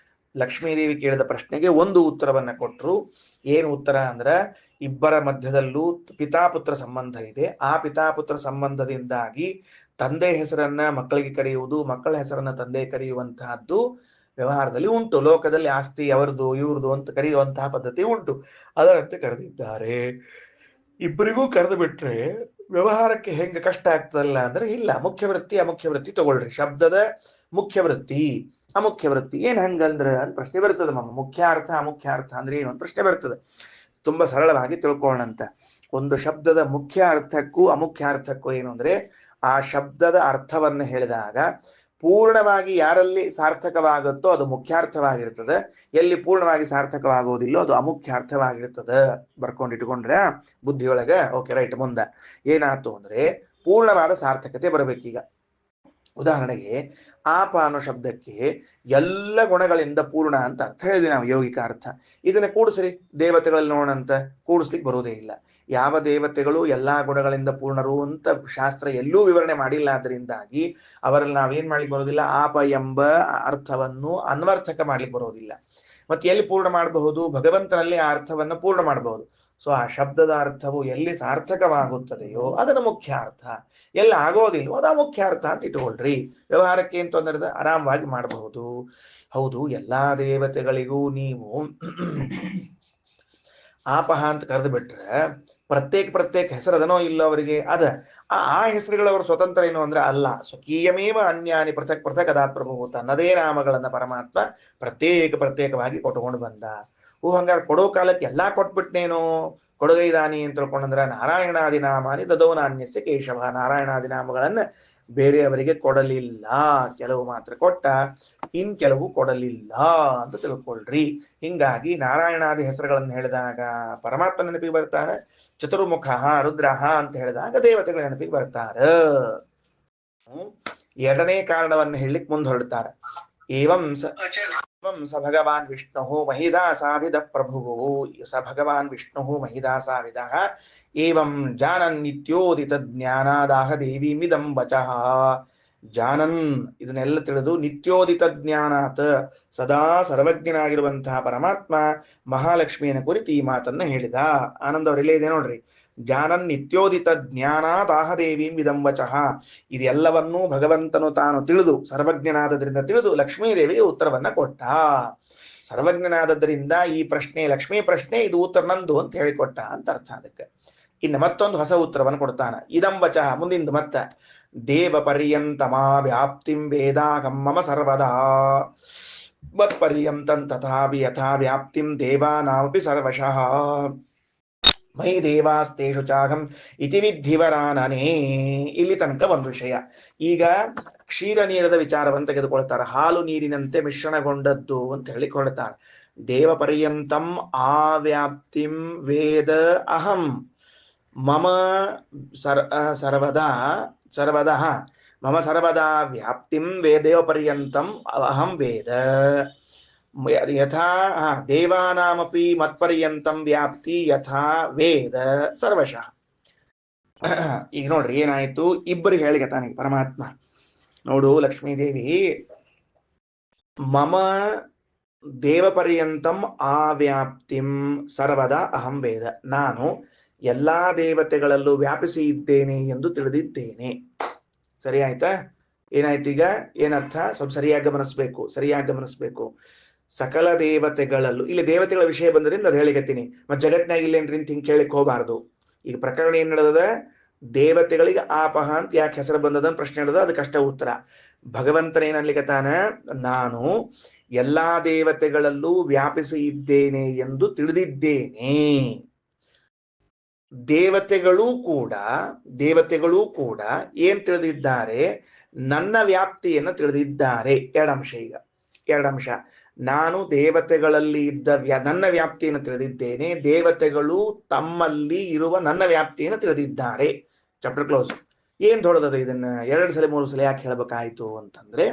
[SPEAKER 1] ಲಕ್ಷ್ಮೀದೇವಿ ಕೇಳಿದ ಪ್ರಶ್ನೆಗೆ ಒಂದು ಉತ್ತರವನ್ನ ಕೊಟ್ರು. ಏನು ಉತ್ತರ ಅಂದ್ರೆ ಇಬ್ಬರ ಮಧ್ಯದಲ್ಲೂ ಪಿತಾಪುತ್ರ ಸಂಬಂಧ ಇದೆ. ಆ ಪಿತಾಪುತ್ರ ಸಂಬಂಧದಿಂದಾಗಿ ತಂದೆ ಹೆಸರನ್ನ ಮಕ್ಕಳಿಗೆ ಕರೆಯುವುದು, ಮಕ್ಕಳ ಹೆಸರನ್ನ ತಂದೆ ಕರೆಯುವಂತಹದ್ದು ವ್ಯವಹಾರದಲ್ಲಿ ಉಂಟು. ಲೋಕದಲ್ಲಿ ಆಸ್ತಿ ಅವರದು ಇವ್ರದು ಅಂತ ಕರೆಯುವಂತಹ ಪದ್ಧತಿ ಉಂಟು. ಅದರಂತೆ ಕರೆದಿದ್ದಾರೆ. ಇಬ್ಬರಿಗೂ ಕರೆದು ಬಿಟ್ರೆ ವ್ಯವಹಾರಕ್ಕೆ ಹೆಂಗ ಕಷ್ಟ ಆಗ್ತದಲ್ಲ ಅಂದ್ರೆ ಇಲ್ಲ. ಮುಖ್ಯ ವೃತ್ತಿ ಅಮುಖ್ಯ ವೃತ್ತಿ ತಗೊಳ್ರಿ. ಶಬ್ದದ ಮುಖ್ಯ ವೃತ್ತಿ ಅಮುಖ್ಯ ವೃತ್ತಿ ಏನ್ ಹಂಗಂದ್ರ ಅಂತ ಪ್ರಶ್ನೆ ಬರ್ತದೆ. ಮುಖ್ಯಾರ್ಥ ಅಮುಖ್ಯಾರ್ಥ ಅಂದ್ರೆ ಏನು ಅಂತ ಪ್ರಶ್ನೆ ಬರ್ತದೆ. ತುಂಬಾ ಸರಳವಾಗಿ ತಿಳ್ಕೊಳ್ಳೋಣಂತ. ಒಂದು ಶಬ್ದದ ಮುಖ್ಯ ಅರ್ಥಕ್ಕೂ ಅಮುಖ್ಯಾರ್ಥಕ್ಕೂ ಏನು ಅಂದ್ರೆ ಆ ಶಬ್ದದ ಅರ್ಥವನ್ನ ಹೇಳಿದಾಗ ಪೂರ್ಣವಾಗಿ ಯಾರಲ್ಲಿ ಸಾರ್ಥಕವಾಗುತ್ತೋ ಅದು ಮುಖ್ಯಾರ್ಥವಾಗಿರ್ತದೆ. ಎಲ್ಲಿ ಪೂರ್ಣವಾಗಿ ಸಾರ್ಥಕವಾಗುವುದಿಲ್ಲೋ ಅದು ಅಮುಖ್ಯಾರ್ಥವಾಗಿರ್ತದೆ. ಬರ್ಕೊಂಡಿಟ್ಕೊಂಡ್ರೆ ಬುದ್ಧಿಯೊಳಗೆ. Okay, right. ಮುಂದೆ ಏನಾಯ್ತು ಅಂದ್ರೆ ಪೂರ್ಣವಾದ ಸಾರ್ಥಕತೆ ಬರಬೇಕೀಗ. ಉದಾಹರಣೆಗೆ ಆಪ ಅನ್ನೋ ಶಬ್ದಕ್ಕೆ ಎಲ್ಲ ಗುಣಗಳಿಂದ ಪೂರ್ಣ ಅಂತ ಅರ್ಥ ಹೇಳಿದ್ವಿ ನಾವು, ಯೌಗಿಕ ಅರ್ಥ. ಇದನ್ನ ಕೂಡಿಸ್ರಿ ದೇವತೆಗಳಲ್ಲಿ ನೋಡಂತ ಕೂಡಿಸ್ಲಿಕ್ಕೆ ಬರುವುದೇ ಇಲ್ಲ. ಯಾವ ದೇವತೆಗಳು ಎಲ್ಲಾ ಗುಣಗಳಿಂದ ಪೂರ್ಣರು ಅಂತ ಶಾಸ್ತ್ರ ಎಲ್ಲೂ ವಿವರಣೆ ಮಾಡಿಲ್ಲ. ಅದರಿಂದಾಗಿ ಅವರಲ್ಲಿ ನಾವೇನ್ ಮಾಡ್ಲಿಕ್ಕೆ ಬರೋದಿಲ್ಲ? ಆಪ ಎಂಬ ಅರ್ಥವನ್ನು ಅನ್ವರ್ಥಕ ಮಾಡ್ಲಿಕ್ಕೆ ಬರೋದಿಲ್ಲ. ಮತ್ತೆ ಎಲ್ಲಿ ಪೂರ್ಣ ಮಾಡಬಹುದು? ಭಗವಂತನಲ್ಲಿ ಆ ಅರ್ಥವನ್ನ ಪೂರ್ಣ ಮಾಡಬಹುದು. ಸೊ ಆ ಶಬ್ದದ ಅರ್ಥವು ಎಲ್ಲಿ ಸಾರ್ಥಕವಾಗುತ್ತದೆಯೋ ಅದನ್ನು ಮುಖ್ಯ ಅರ್ಥ, ಎಲ್ಲಿ ಆಗೋದಿಲ್ವೋ ಅದು ಮುಖ್ಯ ಅರ್ಥ ಅಂತ ಇಟ್ಕೊಳ್ರಿ. ವ್ಯವಹಾರಕ್ಕೆ ಏನ್ ತೊಂದರೆ? ಆರಾಮವಾಗಿ ಮಾಡಬಹುದು. ಹೌದು, ಎಲ್ಲಾ ದೇವತೆಗಳಿಗೂ ನೀವು ಆಪಹ ಅಂತ ಕರೆದು ಬಿಟ್ರೆ ಪ್ರತ್ಯೇಕ ಹೆಸರದನೋ ಇಲ್ಲ ಅವರಿಗೆ? ಆ ಹೆಸರುಗಳವರು ಸ್ವತಂತ್ರ ಏನು ಅಂದ್ರೆ ಅಲ್ಲ. ಸ್ವಕೀಯಮೇವ ಅನ್ಯಾನಿ ಪೃಥಕ್ ಅದಾತ್ ಪ್ರಭು. ತನ್ನದೇ ನಾಮಗಳನ್ನ ಪರಮಾತ್ಮ ಪ್ರತ್ಯೇಕವಾಗಿ ಕೊಟ್ಕೊಂಡು ಬಂದ. ಹಂಗಾರೆ ಕೊಡೋ ಕಾಲಕ್ಕೆ ಎಲ್ಲಾ ಕೊಟ್ಬಿಟ್ನೇನು? ಕೊಡುಗೈದಾನಿ ಅಂತ ತಿಳ್ಕೊಂಡ್ರ ನಾರಾಯಣಾದಿ ನಾಮಾನಿ ದದೌ ನಾನ್ಯಸ್ಯ ಕೇಶವ. ನಾರಾಯಣಾದಿ ನಾಮಗಳನ್ನ ಬೇರೆಯವರಿಗೆ ಕೊಡಲಿಲ್ಲ. ಕೆಲವು ಮಾತ್ರ ಕೊಟ್ಟ, ಇನ್ ಕೆಲವು ಕೊಡಲಿಲ್ಲ ಅಂತ ತಿಳ್ಕೊಳ್ರಿ. ಹಿಂಗಾಗಿ ನಾರಾಯಣಾದಿ ಹೆಸರುಗಳನ್ನು ಹೇಳಿದಾಗ ಪರಮಾತ್ಮ ನೆನಪಿಗೆ ಬರ್ತಾನೆ. ಚತುರ್ಮುಖ ರುದ್ರಹ ಅಂತ ಹೇಳಿದಾಗ ದೇವತೆಗಳ ನೆನಪಿಗೆ ಬರ್ತಾರ. ಎರಡನೇ ಕಾರಣವನ್ನು ಹೇಳಲಿಕ್ಕೆ ಮುಂದೆ ಹೊರಡ್ತಾರೆ. ಏವಂ ಸ ಭಗವಾನ್ ವಿಷ್ಣು ಮಹಿದಾಸಾವಿದ ಪ್ರಭುವು ಸ ಭಗವಾನ್ ವಿಷ್ಣು ಮಹಿದಾಸಾವಿದ ಏವಂ ಜಾನನ್ ನಿತ್ಯೋದಿತ ಜ್ಞಾನಾದಾಹ ದೇವಿಮಿದಂ ವಚಃ. ಜಾನನ್ ಇದನ್ನೆಲ್ಲ ತಿಳಿದು ನಿತ್ಯೋದಿತ ಜ್ಞಾನಾತ್ ಸದಾ ಸರ್ವಜ್ಞನಾಗಿರುವಂತಹ ಪರಮಾತ್ಮ ಮಹಾಲಕ್ಷ್ಮಿಯನ್ನು ಕುರಿತು ಈ ಮಾತನ್ನ ಹೇಳಿದ. ಆನಂದ ಅವರೆಲ್ಲ ಇದೆ ನೋಡ್ರಿ. ಜಾನನ್ ನಿತ್ಯೋದಿತ ಜ್ಞಾನಾದಾಹ ದೇವಿಂ ಇದಂ ವಚಃ. ಇದೆಲ್ಲವನ್ನೂ ಭಗವಂತನು ತಾನು ತಿಳಿದು ಸರ್ವಜ್ಞನಾದದ್ರಿಂದ ತಿಳಿದು ಲಕ್ಷ್ಮೀದೇವಿಗೆ ಉತ್ತರವನ್ನ ಕೊಟ್ಟ. ಸರ್ವಜ್ಞನಾದದ್ರಿಂದ ಈ ಪ್ರಶ್ನೆ ಲಕ್ಷ್ಮೀ ಪ್ರಶ್ನೆ, ಇದು ಉತ್ತರ ನಂದು ಅಂತ ಹೇಳಿಕೊಟ್ಟ ಅಂತ ಅರ್ಥ. ಅದಕ್ಕೆ ಇನ್ನು ಮತ್ತೊಂದು ಹೊಸ ಉತ್ತರವನ್ನು ಕೊಡ್ತಾನ. ಇದಂ ವಚಃ ಮುಂದಿಂದು ಮತ್ತ ದೇವ ಪರ್ಯಂತಮಾ ವ್ಯಾಪ್ತಿಂ ವೇದಾಹಂ ಮಮ ಸರ್ವದಾ ಮತ್ಪರ್ಯಂತಂ ತಥಾಪಿ ಯಥಾ ವ್ಯಾಪ್ತಿಂ ದೇವಾನಾಮಪಿ ಸರ್ವಶಃ ಮೈ ದೇವಾಸ್ತೇಷು ಚಾಗಂ ಇತಿ ವಿದ್ಧಿವರಾನನೇ. ಇಲ್ಲಿ ತನಕ ಒಂದು ವಿಷಯ. ಈಗ ಕ್ಷೀರ ನೀರದ ವಿಚಾರವನ್ನು ತೆಗೆದುಕೊಳ್ತಾರೆ. ಹಾಲು ನೀರಿನಂತೆ ಮಿಶ್ರಣಗೊಂಡದ್ದು ಅಂತ ಹೇಳಿಕೊಳ್ತಾರೆ. ದೇವ ಪರ್ಯಂತಂ ಆವ್ಯಾಪ್ತಿಂ ವೇದ ಅಹಂ ಮಮ ಸರ್ವದಾ ಸರ್ವದಃ ಮಮ ಸರ್ವದಾ ವ್ಯಾಪ್ತಿಂ ವೇದೇವ ಪರ್ಯಂತಂ ಅಹಂ ವೇದ ಯಥಾ ದೇವಾನಾಮಪಿ ಮತ್ಪರ್ಯಂತಂ ವ್ಯಾಪ್ತಿ ಯಥಾ ವೇದ ಸರ್ವಶಃ. ಈಗ ನೋಡ್ರಿ ಏನಾಯ್ತು, ಇಬ್ಬರಿಗೆ ಹೇಳಿಕತಾನೆ ಪರಮಾತ್ಮ. ನೋಡು ಲಕ್ಷ್ಮೀದೇವಿ, ಮಮ ದೇವಪರ್ಯಂತಂ ಆವ್ಯಾಪ್ತಿಂ ಸರ್ವದಾ ಅಹಂ ವೇದ. ನಾನು ಎಲ್ಲಾ ದೇವತೆಗಳಲ್ಲೂ ವ್ಯಾಪಿಸಿ ಇದ್ದೇನೆ ಎಂದು ತಿಳಿದಿದ್ದೇನೆ. ಸರಿ ಆಯ್ತಾ? ಏನಾಯ್ತು ಈಗ? ಏನರ್ಥ? ಸ್ವಲ್ಪ ಸರಿಯಾಗಿ ಗಮನಿಸ್ಬೇಕು. ಸಕಲ ದೇವತೆಗಳಲ್ಲೂ, ಇಲ್ಲಿ ದೇವತೆಗಳ ವಿಷಯ ಬಂದ್ರಿಂದ ಅದು ಹೇಳಿಕತ್ತೀನಿ. ಮತ್ತೆ ಜಗತ್ನಾಗ ಇಲ್ಲೇನ್ರಿ ಅಂತ ಹಿಂಗೆ ಕೇಳಕ್ ಹೋಗಬಾರ್ದು. ಈಗ ಪ್ರಕರಣ ಏನ್ ನಡೆದದ? ದೇವತೆಗಳಿಗೆ ಆಪಹ ಅಂತ ಯಾಕೆ ಹೆಸರು ಬಂದದ ಪ್ರಶ್ನೆ ನಡೆದ. ಅದಕ್ಕಷ್ಟ ಉತ್ತರ. ಭಗವಂತನ ಏನನ್ಲಿಕತ್ತಾನ? ನಾನು ಎಲ್ಲಾ ದೇವತೆಗಳಲ್ಲೂ ವ್ಯಾಪಿಸಿ ಇದ್ದೇನೆ ಎಂದು ತಿಳಿದಿದ್ದೇನೆ. ದೇವತೆಗಳೂ ಕೂಡ ಏನ್ ತಿಳಿದಿದ್ದಾರೆ? ನನ್ನ ವ್ಯಾಪ್ತಿಯನ್ನು ತಿಳಿದಿದ್ದಾರೆ. ಎರಡಂಶ. ನಾನು ದೇವತೆಗಳಲ್ಲಿ ಇದ್ದ ನನ್ನ ವ್ಯಾಪ್ತಿಯನ್ನು ತಿಳಿದಿದ್ದೇನೆ, ದೇವತೆಗಳು ತಮ್ಮಲ್ಲಿ ಇರುವ ನನ್ನ ವ್ಯಾಪ್ತಿಯನ್ನು ತಿಳಿದಿದ್ದಾರೆ. Chapter close. ಏನ್ ದೊಡ್ಡದ ಇದನ್ನ 2 ಸಲ 3 ಸಲ ಯಾಕೆ ಹೇಳ್ಬೇಕಾಯ್ತು ಅಂತಂದ್ರೆ,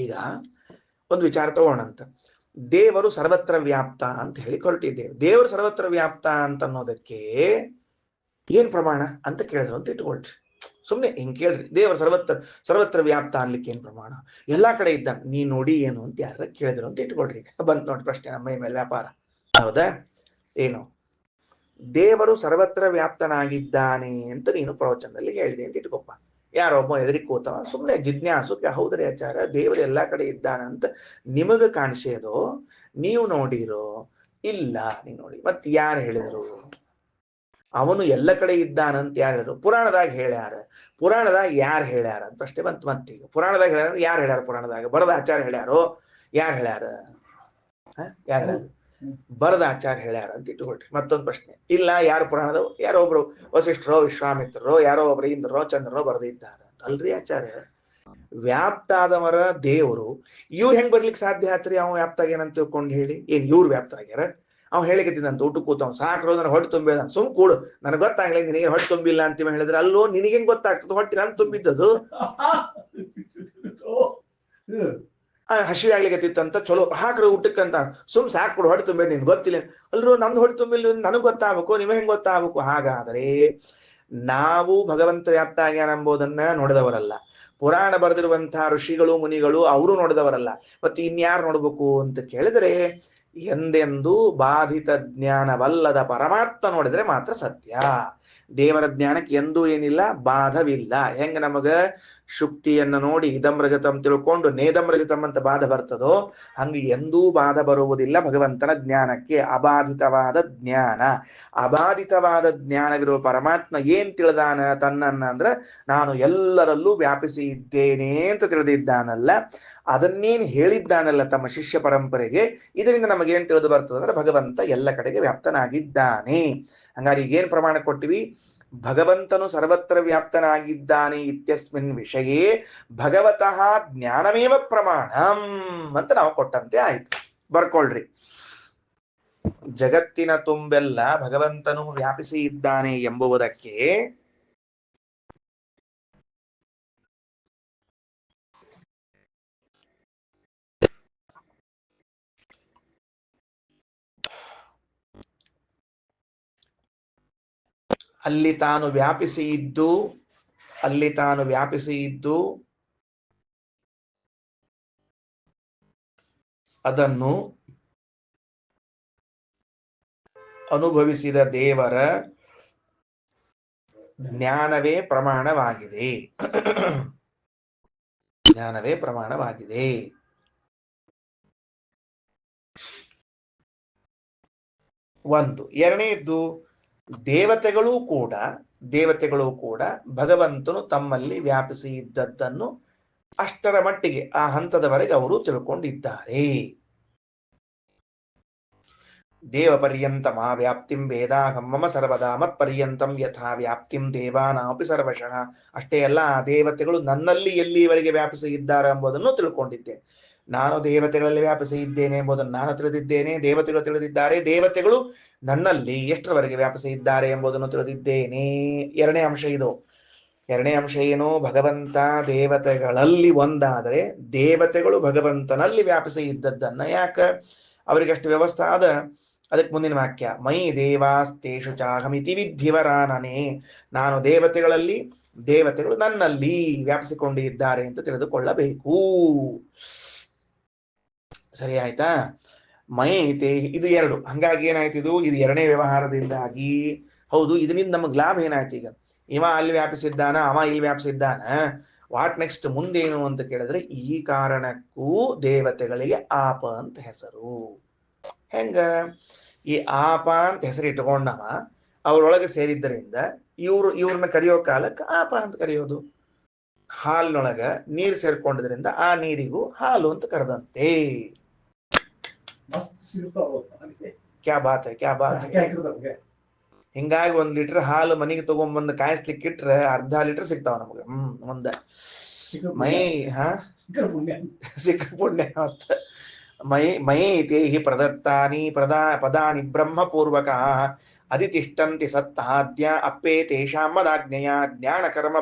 [SPEAKER 1] ಈಗ ಒಂದು ವಿಚಾರ ತಗೋಣಂತ. ದೇವರು ಸರ್ವತ್ರ ವ್ಯಾಪ್ತ ಅಂತ ಹೇಳಿ ಹೊರಟಿದ್ದೇವೆ. ದೇವರು ಸರ್ವತ್ರ ವ್ಯಾಪ್ತ ಅಂತ ಅನ್ನೋದಕ್ಕೆ ಏನ್ ಪ್ರಮಾಣ ಅಂತ ಕೇಳಿದ್ರು ಅಂತ ಇಟ್ಕೊಳ್ರಿ. ಸುಮ್ನೆ ಹಿಂಗ್ ಕೇಳ್ರಿ, ದೇವರು ಸರ್ವತ್ರ ವ್ಯಾಪ್ತ ಅನ್ಲಿಕ್ಕೆ ಏನ್ ಪ್ರಮಾಣ? ಎಲ್ಲಾ ಕಡೆ ಇದ್ದ ನೀ ನೋಡಿ ಏನು ಅಂತ ಯಾರ ಕೇಳಿದ್ರು ಅಂತ ಇಟ್ಕೊಳ್ರಿ. ಬಂತ್ ನೋಡಿ ಪ್ರಶ್ನೆ, ನಮ್ಮ ಮೇಲೆ ವ್ಯಾಪಾರ. ಹೌದಾ? ಏನು ದೇವರು ಸರ್ವತ್ರ ವ್ಯಾಪ್ತನಾಗಿದ್ದಾನೆ ಅಂತ ನೀನು ಪ್ರವಚನದಲ್ಲಿ ಹೇಳಿದೆ ಅಂತ ಇಟ್ಕೊಪ್ಪ. ಯಾರೊಬ್ಬ ಎದುರಿ ಕೂತವ ಸುಮ್ಮನೆ ಜಿಜ್ಞಾಸುಕ್ಕೆ, ಹೌದ್ರಿ ಆಚಾರ ದೇವರು ಎಲ್ಲಾ ಕಡೆ ಇದ್ದಾನಂತ ನಿಮಗ ಕಾಣಿಸೋದು, ನೀವು ನೋಡಿರೋ? ಇಲ್ಲ, ನೀವು ನೋಡಿ. ಮತ್ ಯಾರು ಹೇಳಿದ್ರು? ಅವನು ಎಲ್ಲ ಕಡೆ ಇದ್ದಾನಂತ ಯಾರು ಹೇಳಿದ್ರು? ಪುರಾಣದಾಗ ಹೇಳ್ಯಾರ. ಪುರಾಣದಾಗ ಯಾರು ಹೇಳ್ಯಾರ ಅಂತ ಅಷ್ಟೇ ಬಂತು. ಮತ್ತೀಗ ಪುರಾಣದಾಗ ಹೇಳ್ಯಾರ, ಯಾರು ಹೇಳ್ಯಾರ? ಪುರಾಣದಾಗ ಬರದ ಆಚಾರ ಹೇಳ್ಯಾರೋ? ಯಾರು ಹೇಳ್ಯಾರ? ಬರದ ಆಚಾರ ಹೇಳ್ಯಾರ ಅಂತ ಇಟ್ಕೊಳ್ರಿ. ಮತ್ತೊಂದು ಪ್ರಶ್ನೆ, ಇಲ್ಲ ಯಾರು ಪುರಾಣದವು? ಯಾರೋ ಒಬ್ರು ವಸಿಷ್ಠರೋ ವಿಶ್ವಾಮಿತ್ರರೋ ಯಾರೋ ಒಬ್ರು ಇಂದ್ರರೋ ಚಂದ್ರರೋ ಬರೆದಿದ್ದಾರೆ ಅಂತ. ಅಲ್ರಿ ಆಚಾರ್ಯ, ವ್ಯಾಪ್ತ ಆದವರ ದೇವರು ಇವ್ರು ಹೆಂಗ್ ಬರ್ಲಿಕ್ಕೆ ಸಾಧ್ಯ ಆತ್ರಿ? ಅವ ವ್ಯಾಪ್ತಾಗ ಏನಂತ ತಿಳ್ಕೊಂಡು ಹೇಳಿ. ಏನ್ ಇವ್ರು ವ್ಯಾಪ್ತರಾಗ್ಯಾರ? ಅವ್ ಹೇಳಿಕತ್ತಿದಂತ ಊಟ ಕೂತವ್ ಸಾಕ್ರೋ ನನ್ ಹೊಟ್ಟೆ ತುಂಬಿದ. ಸುಮ್ ಕೂಡು, ನನಗೆ ಗೊತ್ತಾಗ್ಲಿ ನಿನಗೆ ಹೊಟ್ಟೆ ತುಂಬಿಲ್ಲ ಅಂತ ಹೇಳಿದ್ರೆ, ಅಲ್ಲೋ ನಿನಗೇನ್ ಗೊತ್ತಾಗ್ತದ ಹೊಟ್ಟೆ ನಾನು ತುಂಬಿದ್ದದು? ಹಸಿವೆ ಆಗ್ಲಿಕತ್ತಿತ್ತಂತ ಚಲೋ ಹಾಕ್ರಿ ಊಟಕ್ಕಂತ, ಸುಮ್ ಸಾಕ್ಬಿಡು ಹೊಟ್ಟೆ ತುಂಬಿದ್ ನಿನ್ ಗೊತ್ತಿಲ್ಲ. ಅಲ್ರು ನಂದು ಹೊಟ್ಟೆ ತುಂಬಿಲ್ಲ ನನಗ್ ಗೊತ್ತಾಗಬೇಕು, ನಿಮಗೆ ಹೆಂಗ್ ಗೊತ್ತಾಗಬೇಕು? ಹಾಗಾದ್ರೆ ನಾವು ಭಗವಂತ ವ್ಯಾಪ್ತ ಆಗ್ಯಾನ ಎಂಬುದನ್ನ ನೋಡಿದವರಲ್ಲ. ಪುರಾಣ ಬರೆದಿರುವಂತಹ ಋಷಿಗಳು ಮುನಿಗಳು ಅವರು ನೋಡಿದವರಲ್ಲ. ಮತ್ತೆ ಇನ್ಯಾರು ನೋಡ್ಬೇಕು ಅಂತ ಕೇಳಿದ್ರೆ, ಎಂದೆಂದು ಬಾಧಿತ ಜ್ಞಾನವಲ್ಲದ ಪರಮಾತ್ಮ ನೋಡಿದ್ರೆ ಮಾತ್ರ ಸತ್ಯ. ದೇವರ ಜ್ಞಾನಕ್ಕೆ ಎಂದೂ ಏನಿಲ್ಲ, ಬಾಧವಿಲ್ಲ. ಹೆಂಗ ನಮಗ ಶುಕ್ತಿಯನ್ನು ನೋಡಿ ಇದಂ ರಜತಂ ತಿಳ್ಕೊಂಡು ನೇದಂ ರಜತಂ ಅಂತ ಬಾಧ ಬರ್ತದೋ, ಹಂಗೆ ಎಂದೂ ಬಾಧ ಬರುವುದಿಲ್ಲ ಭಗವಂತನ ಜ್ಞಾನಕ್ಕೆ. ಅಬಾಧಿತವಾದ ಜ್ಞಾನ. ಅಬಾಧಿತವಾದ ಜ್ಞಾನವಿರುವ ಪರಮಾತ್ಮ ಏನ್ ತಿಳಿದಾನ ತನ್ನನ್ನ ಅಂದ್ರೆ, ನಾನು ಎಲ್ಲರಲ್ಲೂ ವ್ಯಾಪಿಸಿ ಇದ್ದೇನೆ ಅಂತ ತಿಳಿದಿದ್ದಾನಲ್ಲ. ಅದನ್ನೇನು ಹೇಳಿದ್ದಾನಲ್ಲ ತಮ್ಮ ಶಿಷ್ಯ ಪರಂಪರೆಗೆ, ಇದರಿಂದ ನಮಗೇನ್ ತಿಳಿದು ಬರ್ತದೆ ಅಂದ್ರೆ ಭಗವಂತ ಎಲ್ಲ ಕಡೆಗೆ ವ್ಯಾಪ್ತನಾಗಿದ್ದಾನೆ. ಹಂಗಾರೆ ಈಗೇನ್ ಪ್ರಮಾಣ ಕೊಟ್ಟಿವಿ? ಭಗವಂತನು ಸರ್ವತ್ರ ವ್ಯಾಪ್ತನಾಗಿದ್ದಾನೆ ಇತ್ಯಸ್ಮಿನ್ ವಿಷಯೇ ಭಗವತಃ ಜ್ಞಾನಮೇವ ಪ್ರಮಾಣಂ ಅಂತ ನಾವು ಕೊಟ್ಟಂತೆ ಆಯ್ತು. ಬರ್ಕೊಳ್ರಿ. ಜಗತ್ತಿನ ತುಂಬೆಲ್ಲ ಭಗವಂತನು ವ್ಯಾಪಿಸಿ ಇದ್ದಾನೆ ಎಂಬುದಕ್ಕೆ ಅಲ್ಲಿ ತಾನು ವ್ಯಾಪಿಸಿ ಇದ್ದು ಅದನ್ನು ಅನುಭವಿಸಿದ ದೇವರ ಜ್ಞಾನವೇ ಪ್ರಮಾಣವಾಗಿದೆ. ಜ್ಞಾನವೇ ಪ್ರಮಾಣವಾಗಿದೆ. ಒಂದು. ಎರಡನೇದ್ದು, ದೇವತೆಗಳು ಕೂಡ ಭಗವಂತನು ತಮ್ಮಲ್ಲಿ ವ್ಯಾಪಿಸಿ ಇದ್ದದ್ದನ್ನು ಅಷ್ಟರ ಮಟ್ಟಿಗೆ ಆ ಹಂತದವರೆಗೆ ಅವರು ತಿಳ್ಕೊಂಡಿದ್ದಾರೆ. ದೇವ ಪರ್ಯಂತಮ ವ್ಯಾಪ್ತಿಂ ವೇದಾಹಂ ಮಮ ಸರ್ವದಾ ಮತ್ ಪರ್ಯಂತಂ ಯಥಾ ವ್ಯಾಪ್ತಿಂ ದೇವಾನಾಪಿ ಸರ್ವಶಃ. ಅಷ್ಟೇ ಅಲ್ಲ, ಆ ದೇವತೆಗಳು ನನ್ನಲ್ಲಿ ಎಲ್ಲಿವರೆಗೆ ವ್ಯಾಪಿಸಿ ಇದ್ದಾರೆ ಎಂಬುದನ್ನು ತಿಳ್ಕೊಂಡಿದ್ದೇನೆ. ನಾನು ದೇವತೆಗಳಲ್ಲಿ ವ್ಯಾಪಿಸಿ ಇದ್ದೇನೆ ಎಂಬುದನ್ನು ನಾನು ತಿಳಿದಿದ್ದೇನೆ, ದೇವತೆಗಳು ತಿಳಿದಿದ್ದಾರೆ, ದೇವತೆಗಳು ನನ್ನಲ್ಲಿ ಎಷ್ಟರವರೆಗೆ ವ್ಯಾಪಿಸಿ ಇದ್ದಾರೆ ಎಂಬುದನ್ನು ತಿಳಿದಿದ್ದೇನೆ. ಎರಡನೇ ಅಂಶ ಇದು. ಎರಡನೇ ಅಂಶ ಏನು? ಭಗವಂತ ದೇವತೆಗಳಲ್ಲಿ ಒಂದಾದರೆ ದೇವತೆಗಳು ಭಗವಂತನಲ್ಲಿ ವ್ಯಾಪಿಸಿ ಇದ್ದದ್ದನ್ನ ಯಾಕ ಅವರಿಗಷ್ಟು ವ್ಯವಸ್ಥೆ ಆದ. ಅದಕ್ಕೆ ಮುಂದಿನ ವಾಕ್ಯ, ಮೈ ದೇವಾಸ್ತೇಷು ಚಾಹಮಿತಿ ವಿದ್ಧಿವರಾನನೆ. ನಾನು ದೇವತೆಗಳಲ್ಲಿ, ದೇವತೆಗಳು ನನ್ನಲ್ಲಿ ವ್ಯಾಪಿಸಿಕೊಂಡಿದ್ದಾರೆ ಅಂತ ತಿಳಿದುಕೊಳ್ಳಬೇಕು. ಸರಿ ಆಯ್ತಾ? ಮೈತೆ ಇದು ಎರಡು. ಹಂಗಾಗಿ ಏನಾಯ್ತು, ಇದು ಎರಡನೇ ವ್ಯವಹಾರದಿಂದಾಗಿ. ಹೌದು, ಇದರಿಂದ ನಮಗ್ ಲಾಭ ಏನಾಯ್ತು? ಈಗ ಇವ ಅಲ್ಲಿ ವ್ಯಾಪಿಸಿದ್ದಾನ, ಅವ ಇಲ್ಲಿ ವ್ಯಾಪಿಸಿದ್ದಾನ. What next? ಮುಂದೇನು ಅಂತ ಕೇಳಿದ್ರೆ, ಈ ಕಾರಣಕ್ಕೂ ದೇವತೆಗಳಿಗೆ ಆಪ ಅಂತ ಹೆಸರು. ಹೆಂಗ? ಈ ಆಪ ಅಂತ ಹೆಸರು ಇಟ್ಕೊಂಡವ ಅವ್ರೊಳಗೆ ಸೇರಿದ್ದರಿಂದ ಇವ್ರನ್ನ ಕರೆಯೋ ಕಾಲಕ್ಕೆ ಆಪ ಅಂತ ಕರೆಯೋದು. ಹಾಲಿನೊಳಗ ನೀರು ಸೇರ್ಕೊಂಡಿದ್ರಿಂದ ಆ ನೀರಿಗೂ ಹಾಲು ಅಂತ ಕರೆದಂತೆ. ಕ್ಯಾ ಬಾತ್ ಕ್ಯಾ ಬಾತ್. ಹಿಂಗಾಗಿ 1 ಲೀಟರ್ ಹಾಲು ಮನೆಗೆ ತಗೊಂಡ್ಬಂದು ಕಾಯಿಸ್ಲಿಕ್ಕಿಟ್ರೆ ಅರ್ಧ ಲೀಟರ್ ಸಿಗ್ತಾವ ನಮ್ಗೆ. ಮುಂದೆ ಮೈ ಸಿಕ್ಕ ಪುಣ್ಯ. ಮೈ ತೇಹಿ ಪ್ರದತ್ತಾನಿ ಪದಾನಿ ಬ್ರಹ್ಮಪೂರ್ವಕ ಅಧಿತಿಷ್ಠಂತಿ ಸತ್ತಾದ್ಯ ಅಪ್ಪೇ ತೇಷಾಂ ಮದಾಜ್ಞೆಯ ಜ್ಞಾನ ಕರ್ಮ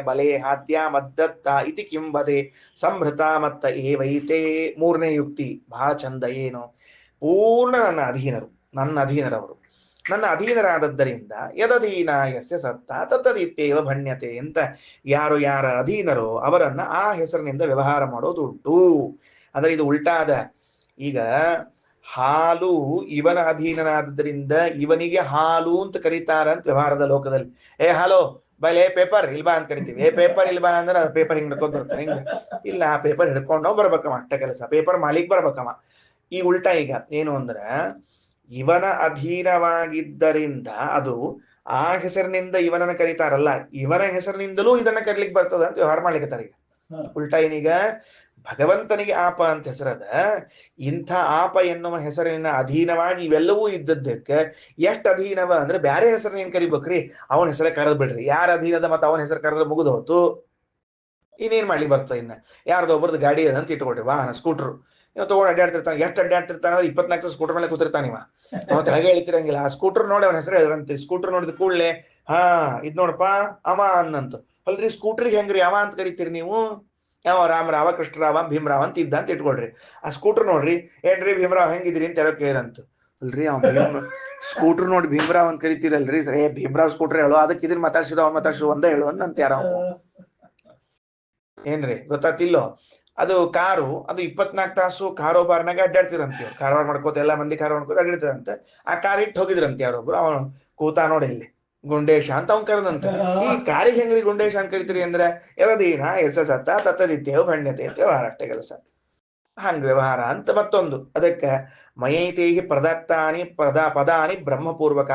[SPEAKER 1] ಬಲೇ ಹಾದ್ಯ ಮದ್ದತ್ತ ಇತಿ ಕಿಂ ವದೆ ಸಂಭೃತ ಮತ್ತ ಏವೈತೆ. ಮೂರನೇ ಯುಕ್ತಿ ಬಹಳ ಚಂದ. ಏನು? ಪೂರ್ಣ ನನ್ನ ಅಧೀನರವರು. ನನ್ನ ಅಧೀನರಾದದ್ದರಿಂದ ಯದಧೀನ ಯಸ್ಯ ಸತ್ತ ತತ್ತದಿತ್ಯೇವ ಭಣ್ಯತೆ ಅಂತ ಯಾರು ಯಾರ ಅಧೀನರೋ ಅವರನ್ನ ಆ ಹೆಸರಿನಿಂದ ವ್ಯವಹಾರ ಮಾಡೋದುಂಟು. ಅಂದ್ರೆ ಇದು ಉಲ್ಟಾದ. ಈಗ ಹಾಲು ಇವನ ಅಧೀನನಾದ್ದರಿಂದ ಇವನಿಗೆ ಹಾಲು ಅಂತ ಕರೀತಾರ ಅಂತ ವ್ಯವಹಾರದ ಲೋಕದಲ್ಲಿ. ಹಾಲೋ ಬೈಲೆ ಪೇಪರ್ ಇಲ್ಬಾ ಅಂತ ಕರಿತೀವಿ. ಪೇಪರ್ ಇಲ್ಬಾ ಅಂದ್ರೆ ಪೇಪರ್ ಹಿಂಗ್ ಹಿಡ್ಕೊಂಡ್ ಬರ್ತಾನೆ. ಹಿಂಗ ಇಲ್ಲ, ಆ ಪೇಪರ್ ಹಿಡ್ಕೊಂಡವ್ ಬರ್ಬೇಕವ, ಅಷ್ಟ ಕೆಲಸ. ಪೇಪರ್ ಮಾಲೀಕ್ ಬರ್ಬೇಕವ. ಈ ಉಲ್ಟಾ ಈಗ ಏನು ಅಂದ್ರ, ಇವನ ಅಧೀನವಾಗಿದ್ದರಿಂದ ಅದು ಆ ಹೆಸರಿನಿಂದ ಇವನನ್ನ ಕರೀತಾರಲ್ಲ, ಇವನ ಹೆಸರಿನಿಂದಲೂ ಇದನ್ನ ಕರಿಲಿಕ್ಕೆ ಬರ್ತದ ಅಂತ ವ್ಯವಹಾರ ಮಾಡ್ಲಿಕ್ಕತ್ತಾರ. ಈಗ ಉಲ್ಟಾ ಏನೀಗ ಭಗವಂತನಿಗೆ ಆಪ ಅಂತ ಹೆಸರದ. ಇಂಥ ಆಪ ಎನ್ನುವ ಹೆಸರಿನ ಅಧೀನವಾಗಿ ಇವೆಲ್ಲವೂ ಇದ್ದದ್ದಕ್ಕೆ ಎಷ್ಟು ಅಧೀನವ ಅಂದ್ರೆ ಬ್ಯಾರೆ ಹೆಸರನ್ನ ಏನ್ ಕರಿಬೇಕ್ರಿ? ಅವನ ಹೆಸರೇ ಕರೆದ್ ಬಿಡ್ರಿ. ಯಾರ ಅಧೀನದ ಮತ್ತೆ ಅವನ ಹೆಸರು ಕರೆದ್ರೆ ಮುಗಿದು ಹೋತು. ಇನ್ನೇನ್ ಮಾಡ್ಲಿಕ್ಕೆ ಬರ್ತದೆ? ಇನ್ನ ಯಾರ್ದು ಒಬ್ಬರದ್ದು ಗಾಡಿ ಅದಂತ ಇಟ್ಕೊಳ್ರಿ, ವಾಹನ ಸ್ಕೂಟ್ರು. ಇವ್ ತಗೊಂಡು ಅಡ್ಡಾಡ್ತಿರ್ತಾನೆ. ಎಷ್ಟು ಅಡ್ಡಾಡ್ತಿರ್ತಾನೆ ಅಂದ್ರೆ 24 ಸ್ಕೂಟರ್ ಮೇಲೆ ಕೂತಿರ್ತಾನೆ ಇವ. ಅವತ್ತು ಹಾಗೆ ಹೇಳ್ತಿರಂಗಿಲ್ಲ. ಆ ಸ್ಕೂಟರ್ ನೋಡಿ ಅವನ ಹೆಸರು ಹೇಳಿದ್ರಂತೆ. ಸ್ಕೂಟರ್ ನೋಡಿದ ಕೂಡಲೇ ಇದ್ ನೋಡಪ್ಪ ಅವ ಅನ್ನಂತ. ಅಲ್ರಿ ಸ್ಕೂಟ್ರಿಗೆ ಹೆಂಗ್ರಿ ಅವ ಅಂತ ಕರಿತೀರಿ ನೀವು? ಯಾವ ರಾಮರಾವ ಕೃಷ್ಣರಾವ ಭೀಮರಾವ್ ಅಂತ ಇದ್ದ ಅಂತ ಇಟ್ಕೊಳ್ರಿ. ಆ ಸ್ಕೂಟರ್ ನೋಡ್ರಿ, ಏನ್ರಿ ಭೀಮರಾವ್ ಹೆಂಗಿದಿರಿ ಅಂತ ಯಾರೋ ಕೇಳಿದಂತ. ಅಲ್ರಿ ಅವ್ ಸ್ಕೂಟರ್ ನೋಡಿ ಭೀಮರಾವ್ ಅಂತ ಕರಿತೀರಲ್ರಿ. ಸರಿ, ಭೀಮರಾವ್ ಸ್ಕೂಟರ್ ಹೇಳೋ, ಅದಕ್ಕೆ ಇದನ್ನ ಮಾತಾಡ್ಸಿರೋ ಅವ್ನು ಮಾತಾಡ್ಸಿರೋ ಒಂದೇ ಹೇಳು ಅಂತ ಯಾರ ಏನ್ರಿ ಗೊತ್ತಾತಿಲ್ಲೋ? ಅದು ಕಾರು, ಅದು 24 ತಾಸು ಕಾರೋಬಾರ್ನಾಗ ಅಡ್ಡಾಡ್ತಿರಂತೀವ್. ಕಾರವಾರ ಮಾಡ್ಕೋತ ಎಲ್ಲ ಮಂದಿ ಕಾರವಾರ ಮಾಡ್ಕೋತ ಅಡ್ಡಿರ್ತದಂತೆ. ಆ ಕಾರ್ ಇಟ್ಟು ಹೋಗಿದ್ರಂತೆ ಯಾರೊಬ್ರು. ಅವನು ಕೂತಾ ನೋಡಿ ಇಲ್ಲಿ ಗುಂಡೇಶ ಅಂತ ಅವ್ನ್ ಕರೆದಂತ. ಈ ಕಾರಿಗೆ ಹೆಂಗ್ರಿ ಗುಂಡೇಶ ಅಂತ ಕರಿತೀರಿ ಅಂದ್ರೆ ಯದೀನ ಎಸ ಸತ್ತ ತತ್ತದಿತ್ಯವ ಭಣ್ಯತೆ ಅಂತ ವ್ಯವಹಾರ, ಅಷ್ಟೇ ಕೆಲಸ. ಹಂಗ ವ್ಯವಹಾರ ಅಂತ ಮತ್ತೊಂದು. ಅದಕ್ಕೆ ಮಯೈತೇಹಿ ಪ್ರದತ್ತಾನಿ ಪದಾನಿ ಬ್ರಹ್ಮಪೂರ್ವಕ